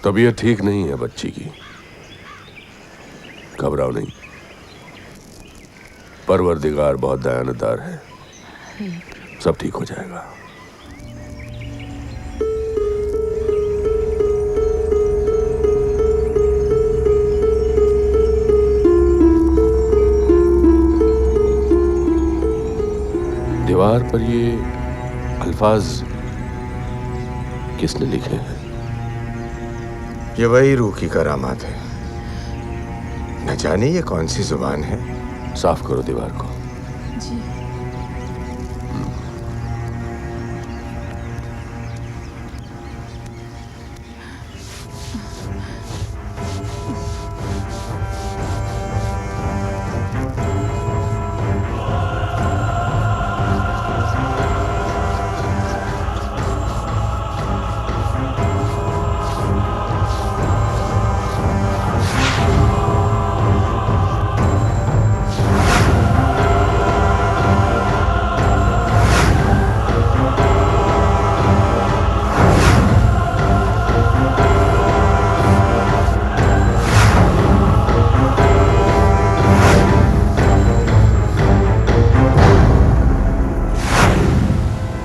तबीयत ठीक नहीं है बच्ची की, घबराओ नहीं। परवरदिगार बहुत दयानतदार है, सब ठीक हो जाएगा। दीवार पर ये अल्फाज किसने लिखे हैं? ये वही रूह की करामात है। न जाने ये कौन सी जुबान है। साफ करो दीवार को। जी।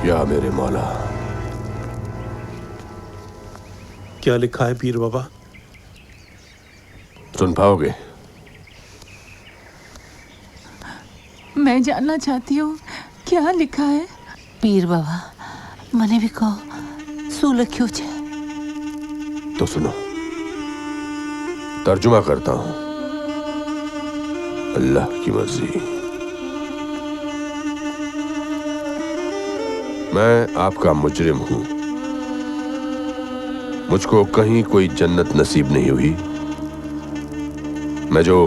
या मेरे मौला। क्या लिखा है पीर बाबा? सुन पाओगे? मैं जानना चाहती हूँ क्या लिखा है। पीर बाबा मने भी कहो શું લખ્યું છે? तो सुनो, तर्जुमा करता हूं। अल्लाह की मर्जी। मैं आपका मुजरिम हूं। मुझको कहीं कोई जन्नत नसीब नहीं हुई। मैं जो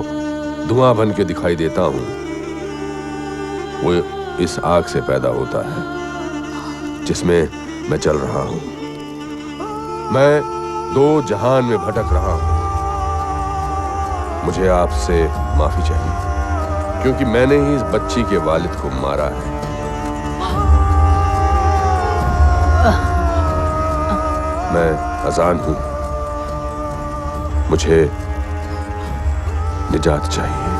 धुआं बन के दिखाई देता हूं वो इस आग से पैदा होता है जिसमें मैं चल रहा हूं। मैं दो जहान में भटक रहा हूं। मुझे आपसे माफी चाहिए क्योंकि मैंने ही इस बच्ची के वालिद को मारा है। मैं अजान हूं, मुझे निजात चाहिए।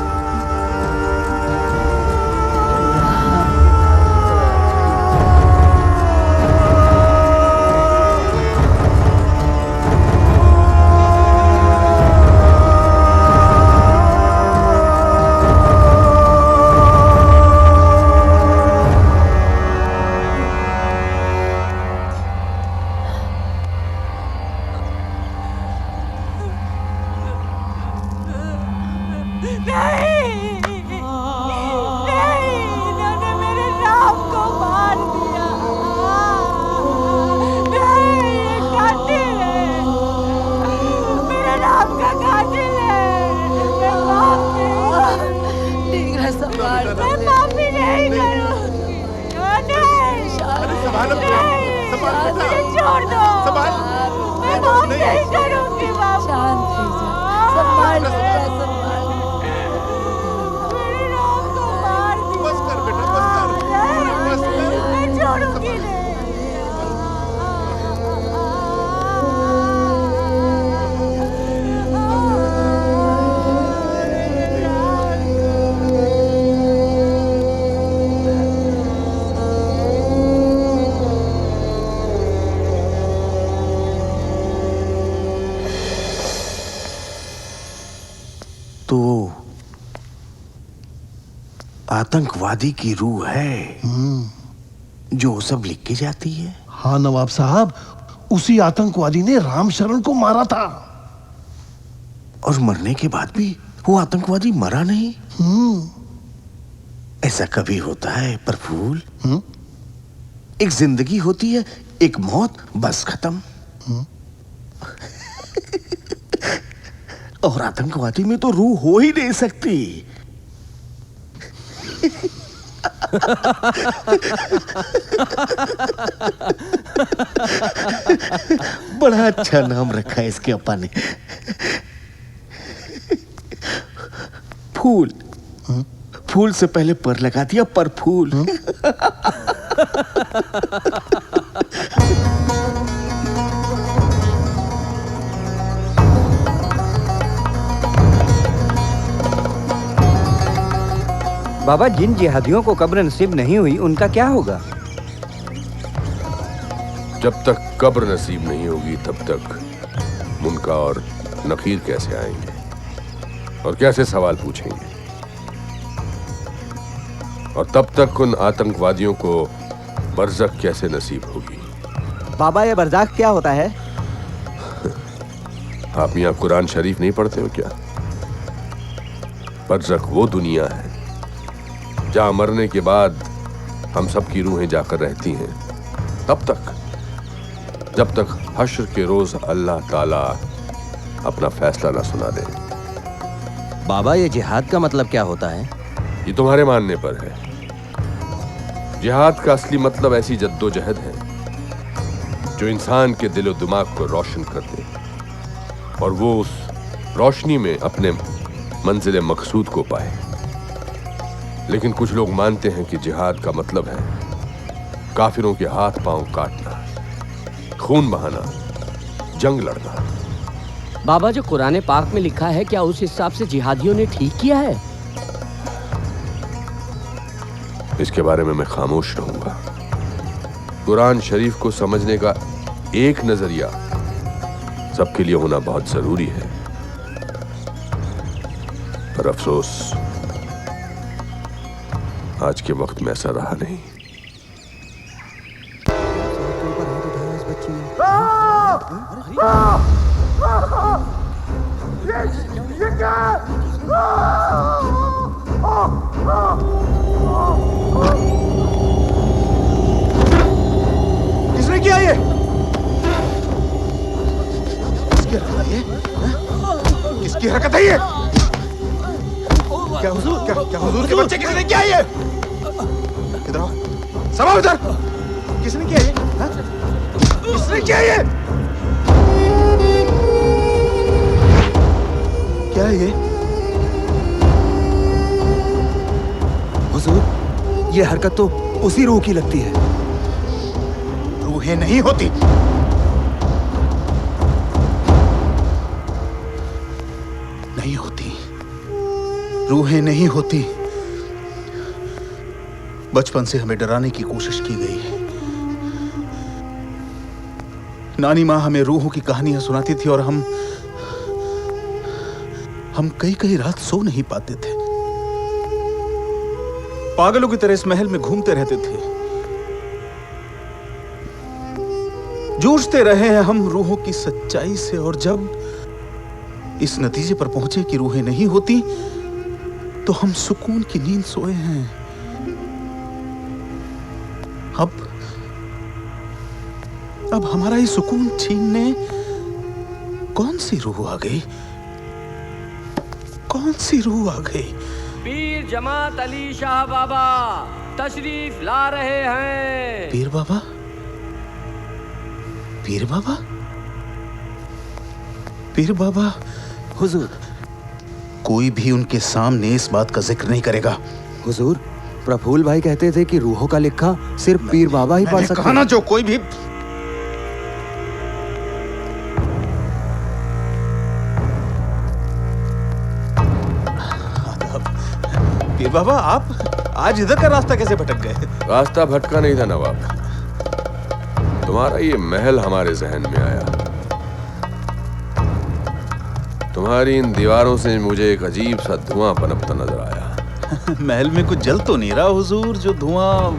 आतंकवादी की रूह है जो सब लिख के जाती है। हाँ नवाब साहब, उसी आतंकवादी ने रामशरण को मारा था। और मरने के बाद भी वो आतंकवादी मरा नहीं। ऐसा कभी होता है प्रफुल्ल? एक जिंदगी होती है, एक मौत, बस खत्म। और आतंकवादी में तो रूह हो ही नहीं सकती। बड़ा अच्छा नाम रखा है इसके अप्पा ने, फूल। फूल से पहले पर लगा दिया, पर फूल। बाबा, जिन जिहादियों को कब्र नसीब नहीं हुई उनका क्या होगा? जब तक कब्र नसीब नहीं होगी तब तक मुनका और नकीर कैसे आएंगे और कैसे सवाल पूछेंगे? और तब तक उन आतंकवादियों को बरज़ख कैसे नसीब होगी? बाबा, ये बरज़ख क्या होता है? आप यहाँ कुरान शरीफ नहीं पढ़ते हो क्या? बरज़ख वो दुनिया है जहां मरने के बाद हम सबकी रूहें जाकर रहती हैं, तब तक जब तक हश्र के रोज अल्लाह ताला अपना फैसला ना सुना दे। बाबा, ये जिहाद का मतलब क्या होता है? ये तुम्हारे मानने पर है। जिहाद का असली मतलब ऐसी जद्दोजहद है जो इंसान के दिलो दिमाग को रोशन कर दे और वो उस रोशनी में अपने मंजिल मकसूद को पाए। लेकिन कुछ लोग मानते हैं कि जिहाद का मतलब है काफिरों के हाथ पांव काटना, खून बहाना, जंग लड़ना। बाबा, जो कुरान पाक में लिखा है, क्या उस हिसाब से जिहादियों ने ठीक किया है? इसके बारे में मैं खामोश रहूंगा। कुरान शरीफ को समझने का एक नजरिया सबके लिए होना बहुत जरूरी है, पर अफसोस आज के वक्त में ऐसा रहा नहीं। ये क्या? किसने किया ये? किसकी हरकत है ये? क्या हुजूर के बच्चे किसने किया ये? इधर आओ, सब आओ इधर। किसने किया ये? किसने किया ये? क्या है ये? हुजूर, ये हरकत तो उसी रूह की लगती है। रूहें नहीं होती। नहीं होती, रूहें नहीं होती। बचपन से हमें डराने की कोशिश की गई है। नानी माँ हमें रूहों की कहानियां सुनाती थी और हम कई रात सो नहीं पाते थे। पागलों की तरह इस महल में घूमते रहते थे। जूझते रहे हैं हम रूहों की सच्चाई से, और जब इस नतीजे पर पहुंचे कि रूहें नहीं होती, तो हम सुकून की नींद सोए हैं। अब हमारा ये सुकून छीनने कौन सी रूह आ गई? कौन सी रूह आ गई? पीर जमात अली शाह बाबा तशरीफ ला रहे हैं। पीर बाबा? पीर बाबा? पीर बाबा? हुजूर, कोई भी उनके सामने इस बात का जिक्र नहीं करेगा। हुजूर, प्रफुल्ल भाई कहते थे कि रूहों का लिखा सिर्फ पीर बाबा ही पढ़ सकते हैं। ना जो कोई भी पीर बाबा, आप आज इधर का रास्ता कैसे भटक गए? रास्ता भटका नहीं था नवाब, तुम्हारा ये महल हमारे जहन में आया। तुम्हारी इन दीवारों से मुझे एक अजीब सा धुआं पनपता नजर आया। महल में कुछ जल तो नहीं रहा हुजूर, जो धुआं?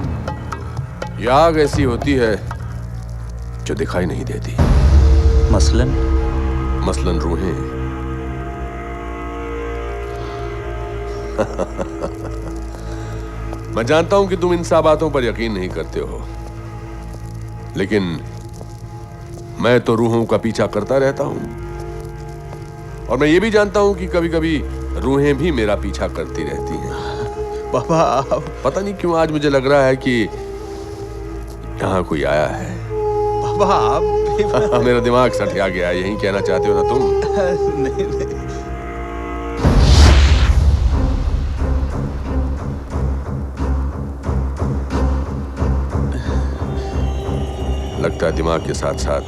ये आग ऐसी होती है जो दिखाई नहीं देती। मसलन रूहें। मैं जानता हूं कि तुम इन सब बातों पर यकीन नहीं करते हो, लेकिन मैं तो रूहों का पीछा करता रहता हूं। और मैं ये भी जानता हूँ कि कभी कभी रूहें भी मेरा पीछा करती रहती हैं। बाबा पता नहीं क्यों आज मुझे लग रहा है कि यहाँ कोई आया है। बाबा आप मेरा दिमाग सठिया गया, यही कहना चाहते हो ना तुम? नहीं नहीं। लगता है दिमाग के साथ साथ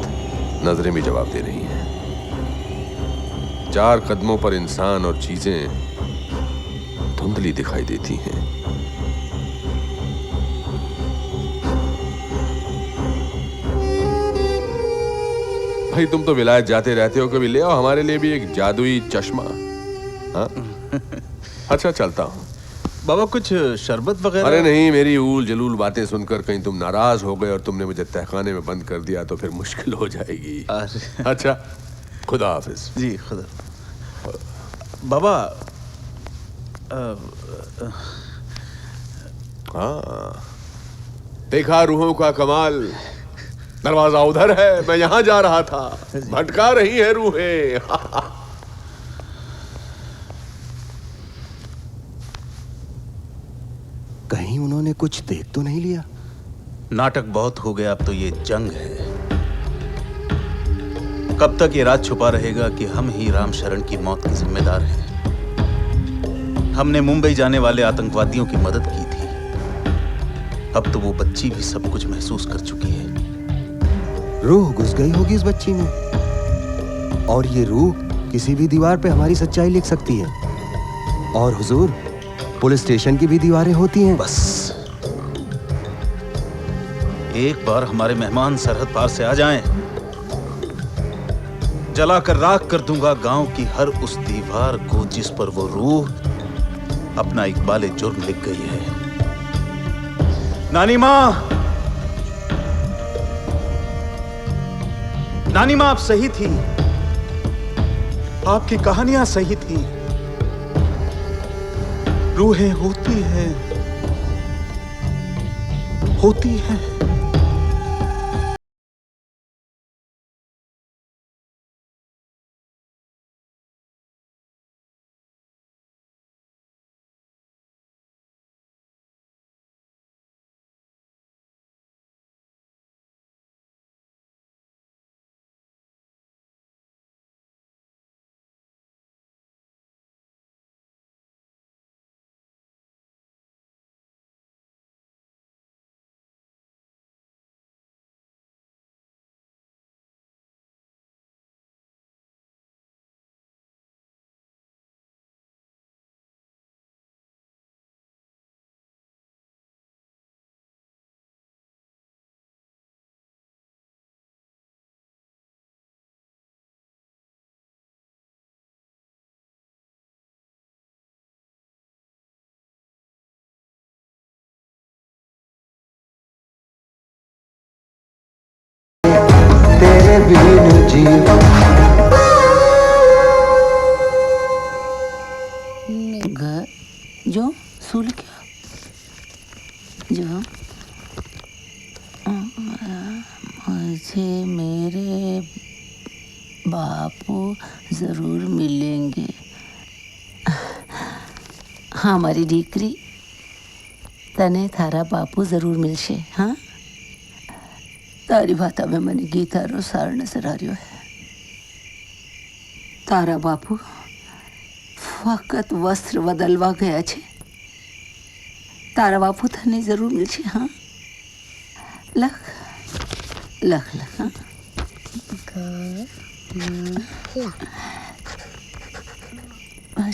नजरें भी जवाब दे रही हैं। 4 कदमों पर इंसान और चीजें धुंधली दिखाई देती हैं। भाई तुम तो विलायत जाते रहते हो, कभी ले आओ हमारे लिए भी एक जादुई चश्मा। हाँ? अच्छा चलता हूँ। बाबा कुछ शरबत वगैरह? अरे नहीं, मेरी ऊल जलूल बातें सुनकर कहीं तुम नाराज हो गए और तुमने मुझे तहखाने में बंद कर दिया तो फिर मुश्किल हो जाएगी। अच्छा खुदा हाफिज। जी खुदा। बाबा हाँ देखा रूहों का कमाल। दरवाजा उधर है, मैं यहां जा रहा था, भटका रही है रूहें। कहीं उन्होंने कुछ देख तो नहीं लिया? नाटक बहुत हो गया, अब तो ये जंग है। कब तक ये राज छुपा रहेगा कि हम ही राम शरण की मौत के जिम्मेदार हैं? हमने मुंबई जाने वाले आतंकवादियों की मदद की थी, अब तो वो बच्ची भी सब कुछ महसूस कर चुकी है। रूह घुस गई होगी इस बच्ची में, और ये रूह किसी भी दीवार पे हमारी सच्चाई लिख सकती है। और हुजूर, पुलिस स्टेशन की भी दीवारें होती हैं। बस एक बार हमारे मेहमान सरहद पार से आ जाएं, जलाकर राख कर दूंगा गांव की हर उस दीवार को जिस पर वो रूह अपना इकबाले जुर्म लिख गई है। नानी मां, नानी मां आप सही थी, आपकी कहानियां सही थी। रूहें होती हैं, होती हैं। तेरे बिन जीवन घर जो सुल क्या जो मुझे मेरे बापू जरूर मिलेंगे। हमारी दीकरी तने थारा बापू जरूर मिलशे। हाँ, तारी भाता में મને ગીતારો સાર નજર આવ્યો है। तारा बापू फकत वस्त्र बदलवा गया છે। तारा बापू तने जरूर मिलશે। हाँ लख लख लख। हाँ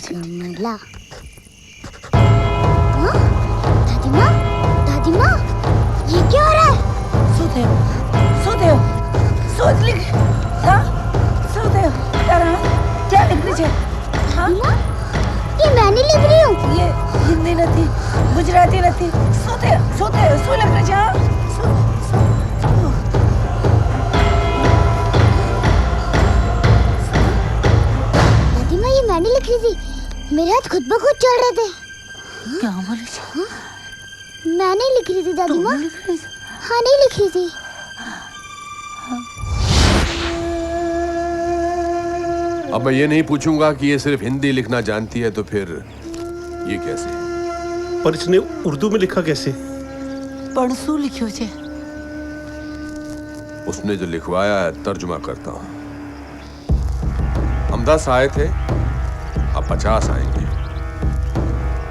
कमला। हाँ? दादी माँ, दादी माँ, ये क्या हो रहा है? सुदेव सोच लिख। हाँ सुदेव तारा क्या लिख रही है? हाँ ये मैंने लिख रही हूँ। ये हिंदी नहीं, गुजराती नहीं। सुदेव सुदेव सो लिख रही है। दादी माँ ये मैंने लिख रही थी, मेरे हाथ खुद ब खुद चल रहे थे। क्या बोले? मैंने लिख रही थी दादी माँ। हाँ नहीं लिख रही थी। अब मैं ये नहीं पूछूंगा कि ये सिर्फ हिंदी लिखना जानती है, तो फिर ये कैसे? पर इसने उर्दू में लिखा कैसे? पढ़सू लिखियो छे। उसने जो लिखवाया है तर्जुमा करता हूं। हम 10 आए थे, अब 50 आएंगे।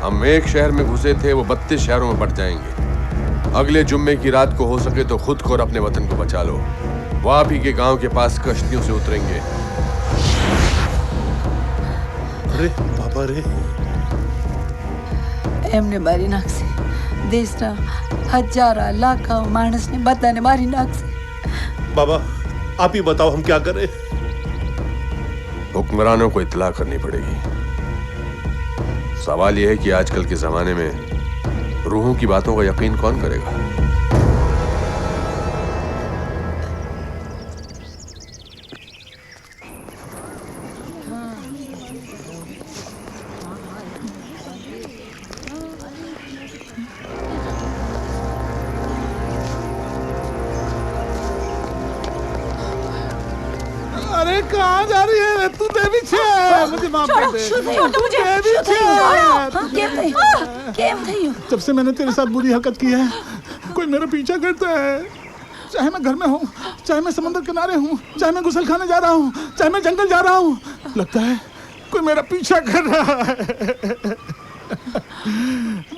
हम एक शहर में घुसे थे, वो 32 शहरों में बढ़ जाएंगे। अगले जुम्मे की रात को हो सके तो खुद को और अपने वतन को बचा लो। वो आप ही के गांव के पास कश्तियों से उतरेंगे। अरे बाबा रे, एमने मारी नाखसे। देशना हजारा लाखा मानस ने बधाने मारी नाखसे। बाबा आप ही बताओ हम क्या करें? हुक्मरानों को इत्तला करनी पड़ेगी। सवाल यह है कि आजकल के जमाने में रूहों की बातों का यकीन कौन करेगा? अरे कहाँ जा रही है तू? देवी छे, मुझे माफ कर दे। देवी छे। जब से मैंने तेरे साथ बुरी हरकत की है, कोई मेरा पीछा करता है। चाहे मैं घर में हूँ, चाहे मैं समुद्र किनारे हूँ, चाहे मैं गुसल खाने जा रहा हूँ, चाहे मैं जंगल जा रहा हूँ, लगता है कोई मेरा पीछा कर रहा है।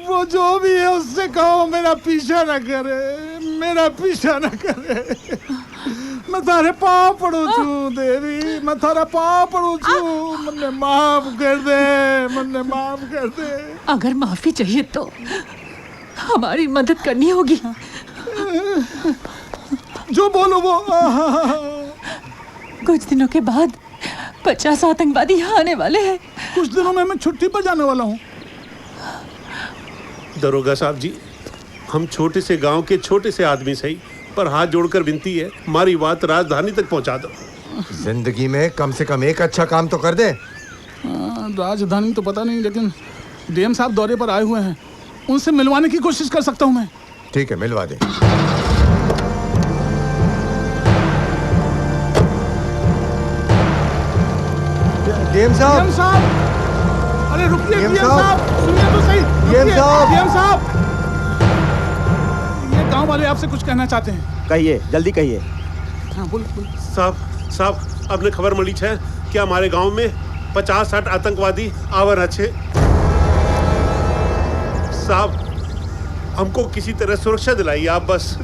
वो जो भी है उससे कहो मेरा पीछा न करे, मेरा पीछा न करे। मैं थारे पाँव पड़ू छू देवी, मैं थारा पाँव पड़ू छू। मन्ने माफ कर दे, मन्ने माफ कर दे। अगर माफी चाहिए तो हमारी मदद करनी होगी। जो बोलो वो। कुछ दिनों के बाद 50 आतंकवादी यहाँ आने वाले हैं। कुछ दिनों में मैं छुट्टी पर जाने वाला हूँ। दरोगा साहब जी, हम छोटे से गांव के छोटे से आदमी सही, पर हाथ जोड़कर विनती है, हमारी बात राजधानी तक पहुंचा दो। जिंदगी में कम से कम एक अच्छा काम तो कर दे। राजधानी तो पता नहीं, लेकिन डीएम साहब दौरे पर आए हुए हैं, उनसे मिलवाने की कोशिश कर सकता हूँ मैं। ठीक है, मिलवा दे। डीएम साहब। डीएम साहब, अरे रुकिए डीएम साहब, सुनिए तो सही। डीएम साहब, डीएम साहब, ये गांव वाले आपसे कुछ कहना चाहते हैं। कहिए, जल्दी कहिए। हाँ बोल बोल। साहब आपने खबर मिली है कि हमारे गांव में 50-60 आतंकवादी आवर अच्छे। साहब हमको किसी तरह सुरक्षा दिलाइए आप बस।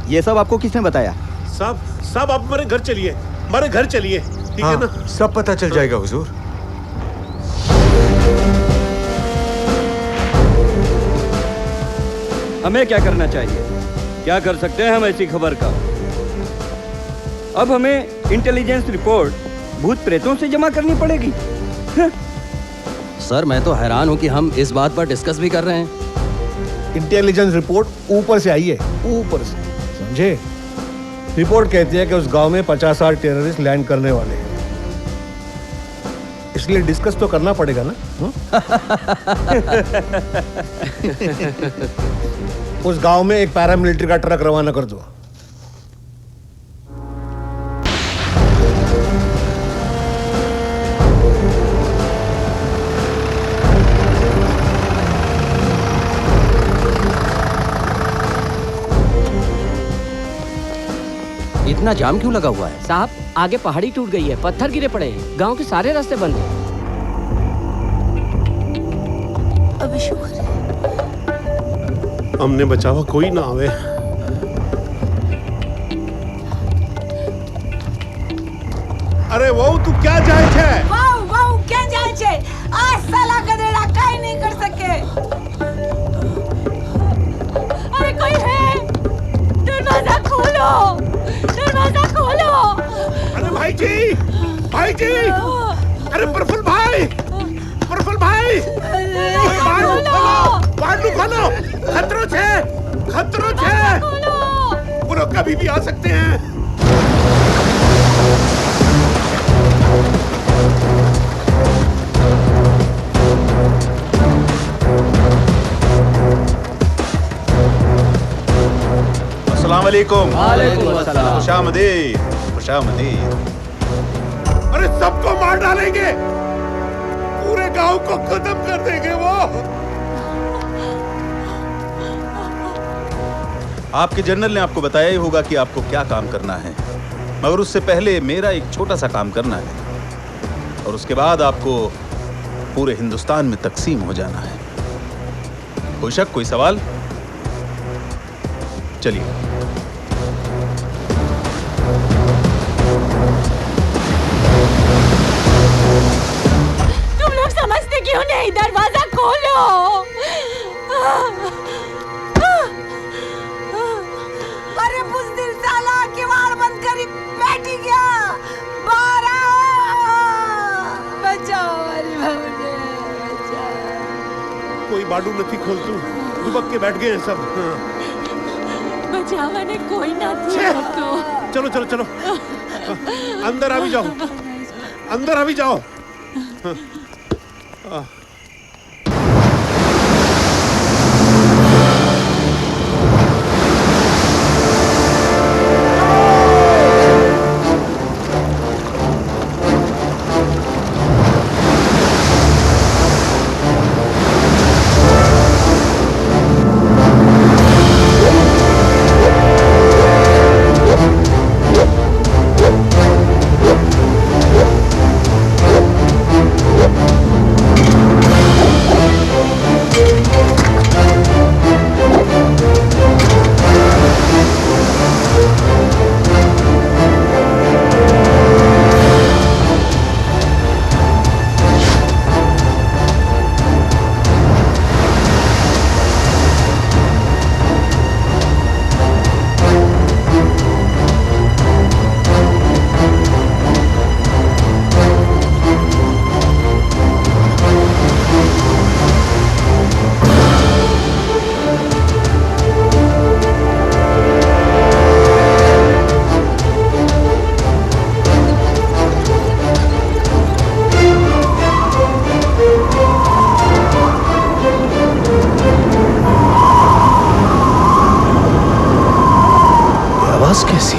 ये सब आपको किसने बताया? साहब आप हमारे घर चलिए, हमारे घर चलिए, ठीक है ना? सब पता चल जाएगा हुजूर। हमें क्या करना चाहिए? क्या कर सकते हैं हम ऐसी खबर का? अब हमें इंटेलिजेंस रिपोर्ट भूत प्रेतों से जमा करनी पड़ेगी। सर मैं तो हैरान हूँ कि हम इस बात पर डिस्कस भी कर रहे हैं। इंटेलिजेंस रिपोर्ट ऊपर से आई है, ऊपर से, समझे? रिपोर्ट कहती है कि उस गांव में 50-60 टेररिस्ट लैंड करने वाले हैं, इसलिए डिस्कस तो करना पड़ेगा ना। उस गांव में एक पैरामिलिट्री का ट्रक रवाना कर दो। इतना जाम क्यों लगा हुआ है? साहब आगे पहाड़ी टूट गई है, पत्थर गिरे पड़े हैं, गांव के सारे रास्ते बंद हैं। अबे शुक्र है हमने बचावा कोई ना आवे। अरे वो तू क्या जाए छे? वाह क्या जाए छे? आज साला गधेड़ा काई नहीं कर सके। अरे कोई है? दरवाजा खोलो, दरवाजा खोलो। अरे भाई जी, अरे प्रफुल्ल भाई, बाहर खोलो, खतरों छे, वो लोग कभी भी आ सकते हैं। अस्सलाम वालेकुम। वालेकुम अस्सलाम। खुशामदीद, खुशामदीद। अरे और सबको मार डालेंगे, पूरे गांव को खत्म कर देंगे वो। आपके जनरल ने आपको बताया ही होगा कि आपको क्या काम करना है, मगर उससे पहले मेरा एक छोटा सा काम करना है और उसके बाद आपको पूरे हिंदुस्तान में तकसीम हो जाना है। कोई शक, कोई सवाल? चलिए। तुम लोग समझते क्यों नहीं? दरवाजा खोलो। अरे बुज़दिल साला, किवाड़ बंद करी बैठी गया। बाहर आओ, बचाओ हमारी बहू ने, बचाओ। कोई बाडू नहीं खोल, तू दुबक के बैठ गए हैं सब। बचावा ने कोई ना थी तो। चलो चलो चलो, अंदर आ भी जाओ, अंदर आ भी जाओ। कैसी?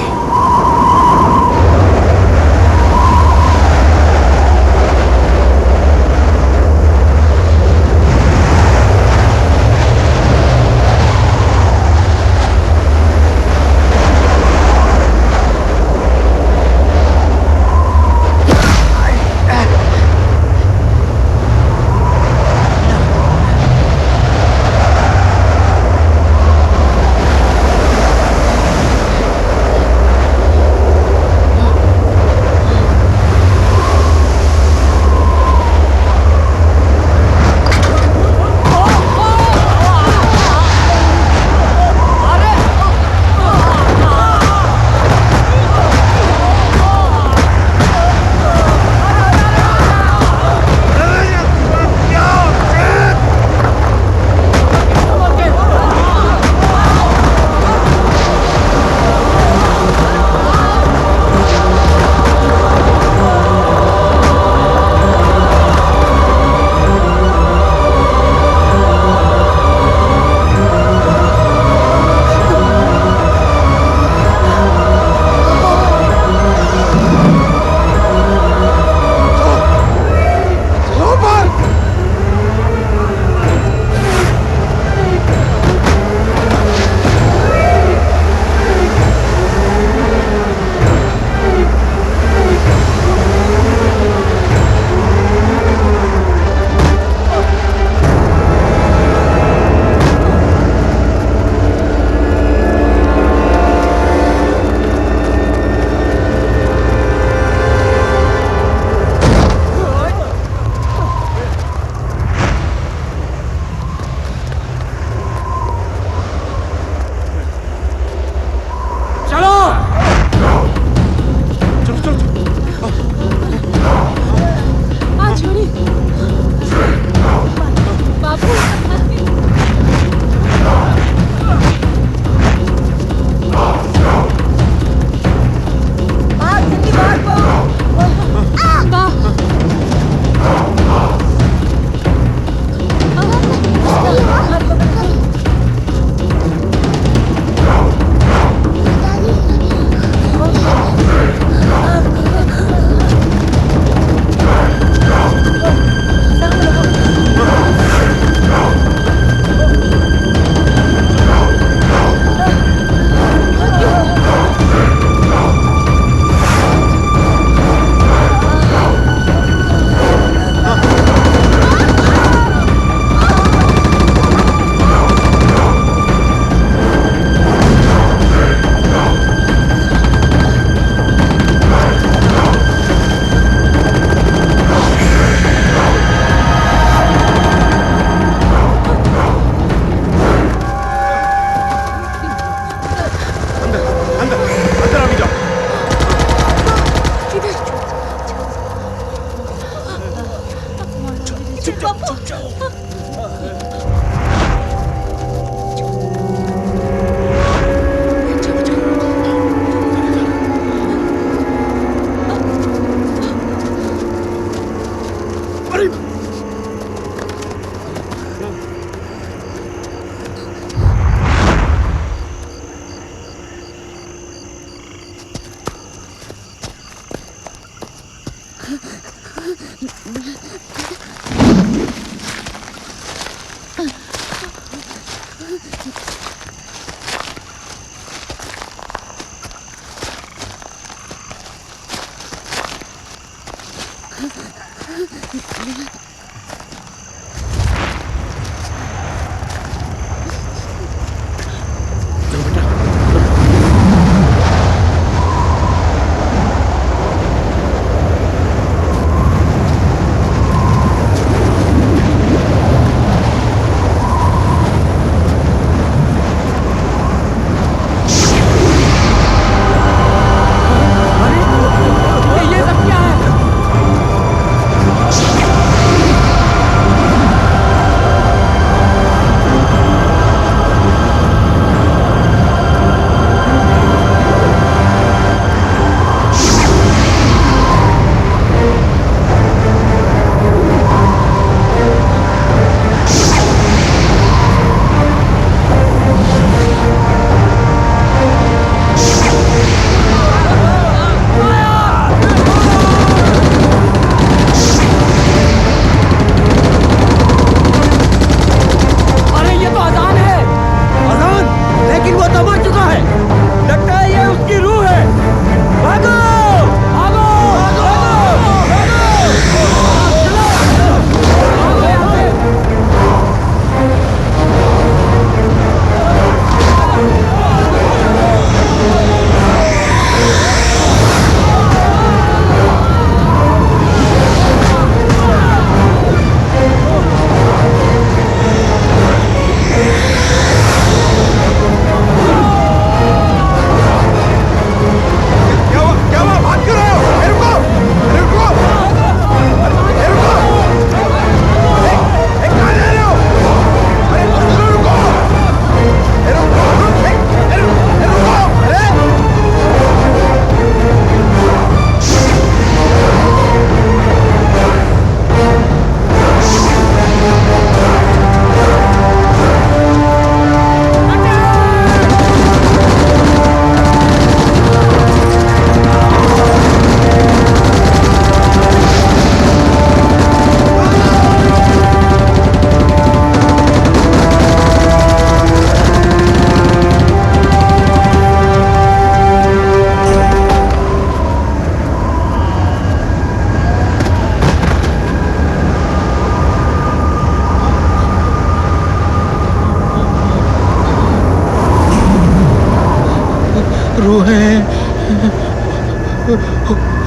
रूहें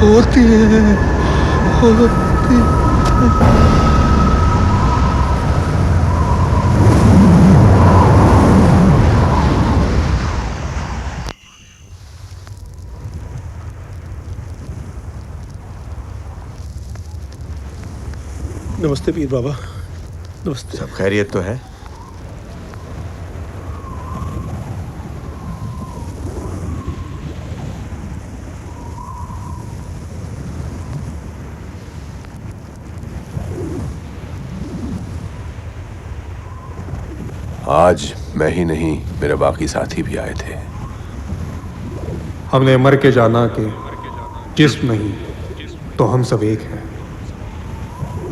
होती है नमस्ते पीर बाबा। नमस्ते। सब खैरियत तो है? आज मैं ही नहीं, मेरे बाकी साथी भी आए थे। हमने मर के जाना कि जिस्म नहीं तो हम सब एक हैं।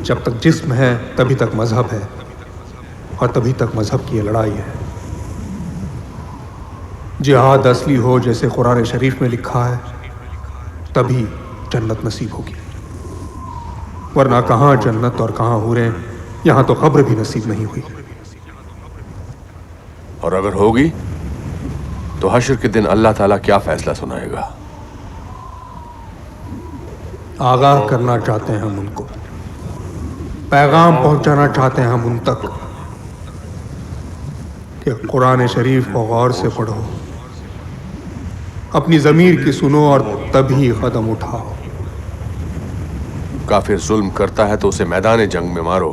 जब तक जिस्म है तभी तक मजहब है और तभी तक मजहब की ये लड़ाई है। जिहाद असली हो जैसे कुरान शरीफ में लिखा है तभी जन्नत नसीब होगी, वरना कहाँ जन्नत और कहाँ हूरें, यहाँ तो कब्र भी नसीब नहीं हुई। और अगर होगी तो हश्र के दिन अल्लाह ताला क्या फैसला सुनाएगा? आगाह करना चाहते हैं हम उनको, पैगाम पहुंचाना चाहते हैं हम उन तक कि कुरान शरीफ को गौर से पढ़ो, अपनी ज़मीर की सुनो और तभी कदम उठाओ। काफिर जुल्म करता है तो उसे मैदान जंग में मारो,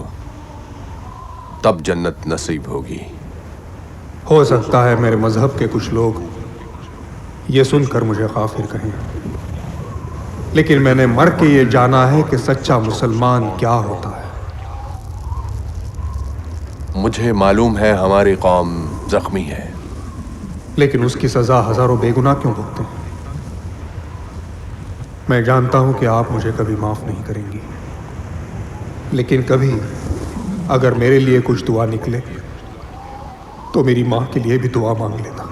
तब जन्नत नसीब होगी। हो सकता है मेरे मजहब के कुछ लोग ये सुनकर मुझे काफिर कहें, लेकिन मैंने मर के ये जाना है कि सच्चा मुसलमान क्या होता है। मुझे मालूम है हमारी कौम जख्मी है, लेकिन उसकी सजा हजारों बेगुनाह क्यों भुगते हैं? मैं जानता हूं कि आप मुझे कभी माफ नहीं करेंगी, लेकिन कभी अगर मेरे लिए कुछ दुआ निकले तो मेरी माँ के लिए भी दुआ मांग लेना,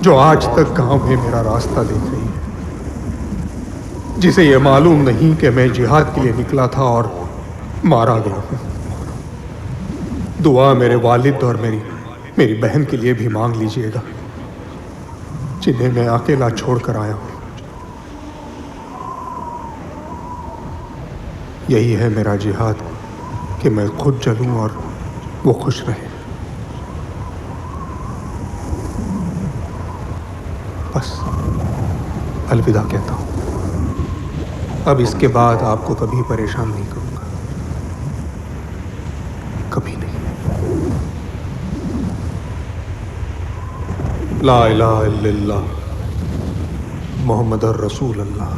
जो आज तक गांव में मेरा रास्ता देख रही है, जिसे ये मालूम नहीं कि मैं जिहाद के लिए निकला था और मारा गया हूं। दुआ मेरे वालिद और मेरी बहन के लिए भी मांग लीजिएगा, जिन्हें मैं अकेला छोड़कर आया हूं। यही है मेरा जिहाद कि मैं खुद जलूं और वो खुश रहे। बस अलविदा कहता हूं। अब इसके बाद आपको कभी परेशान नहीं करूंगा, कभी नहीं। ला इलाहा इल्लल्लाह मोहम्मदुर रसूल अल्लाह।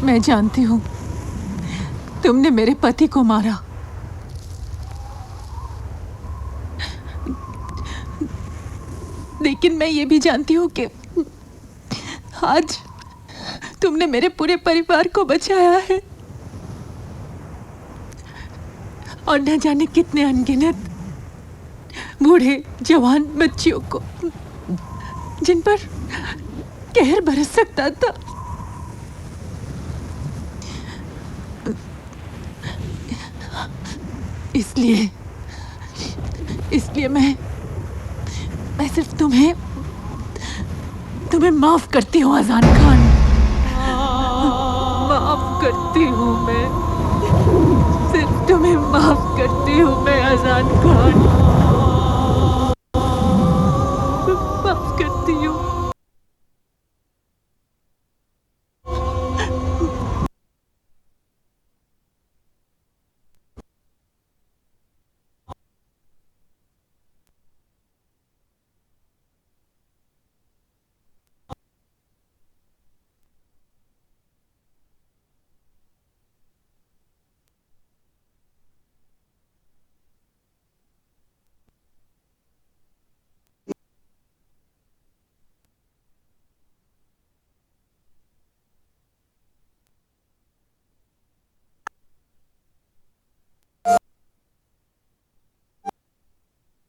मैं जानती हूँ तुमने मेरे पति को मारा, लेकिन मैं ये भी जानती हूँ कि आज तुमने मेरे पूरे परिवार को बचाया है, और न जाने कितने अनगिनत बूढ़े जवान बच्चियों को जिन पर कहर बरस सकता था। इसलिए मैं सिर्फ तुम्हें माफ करती हूँ अजान खान, माफ करती हूँ मैं।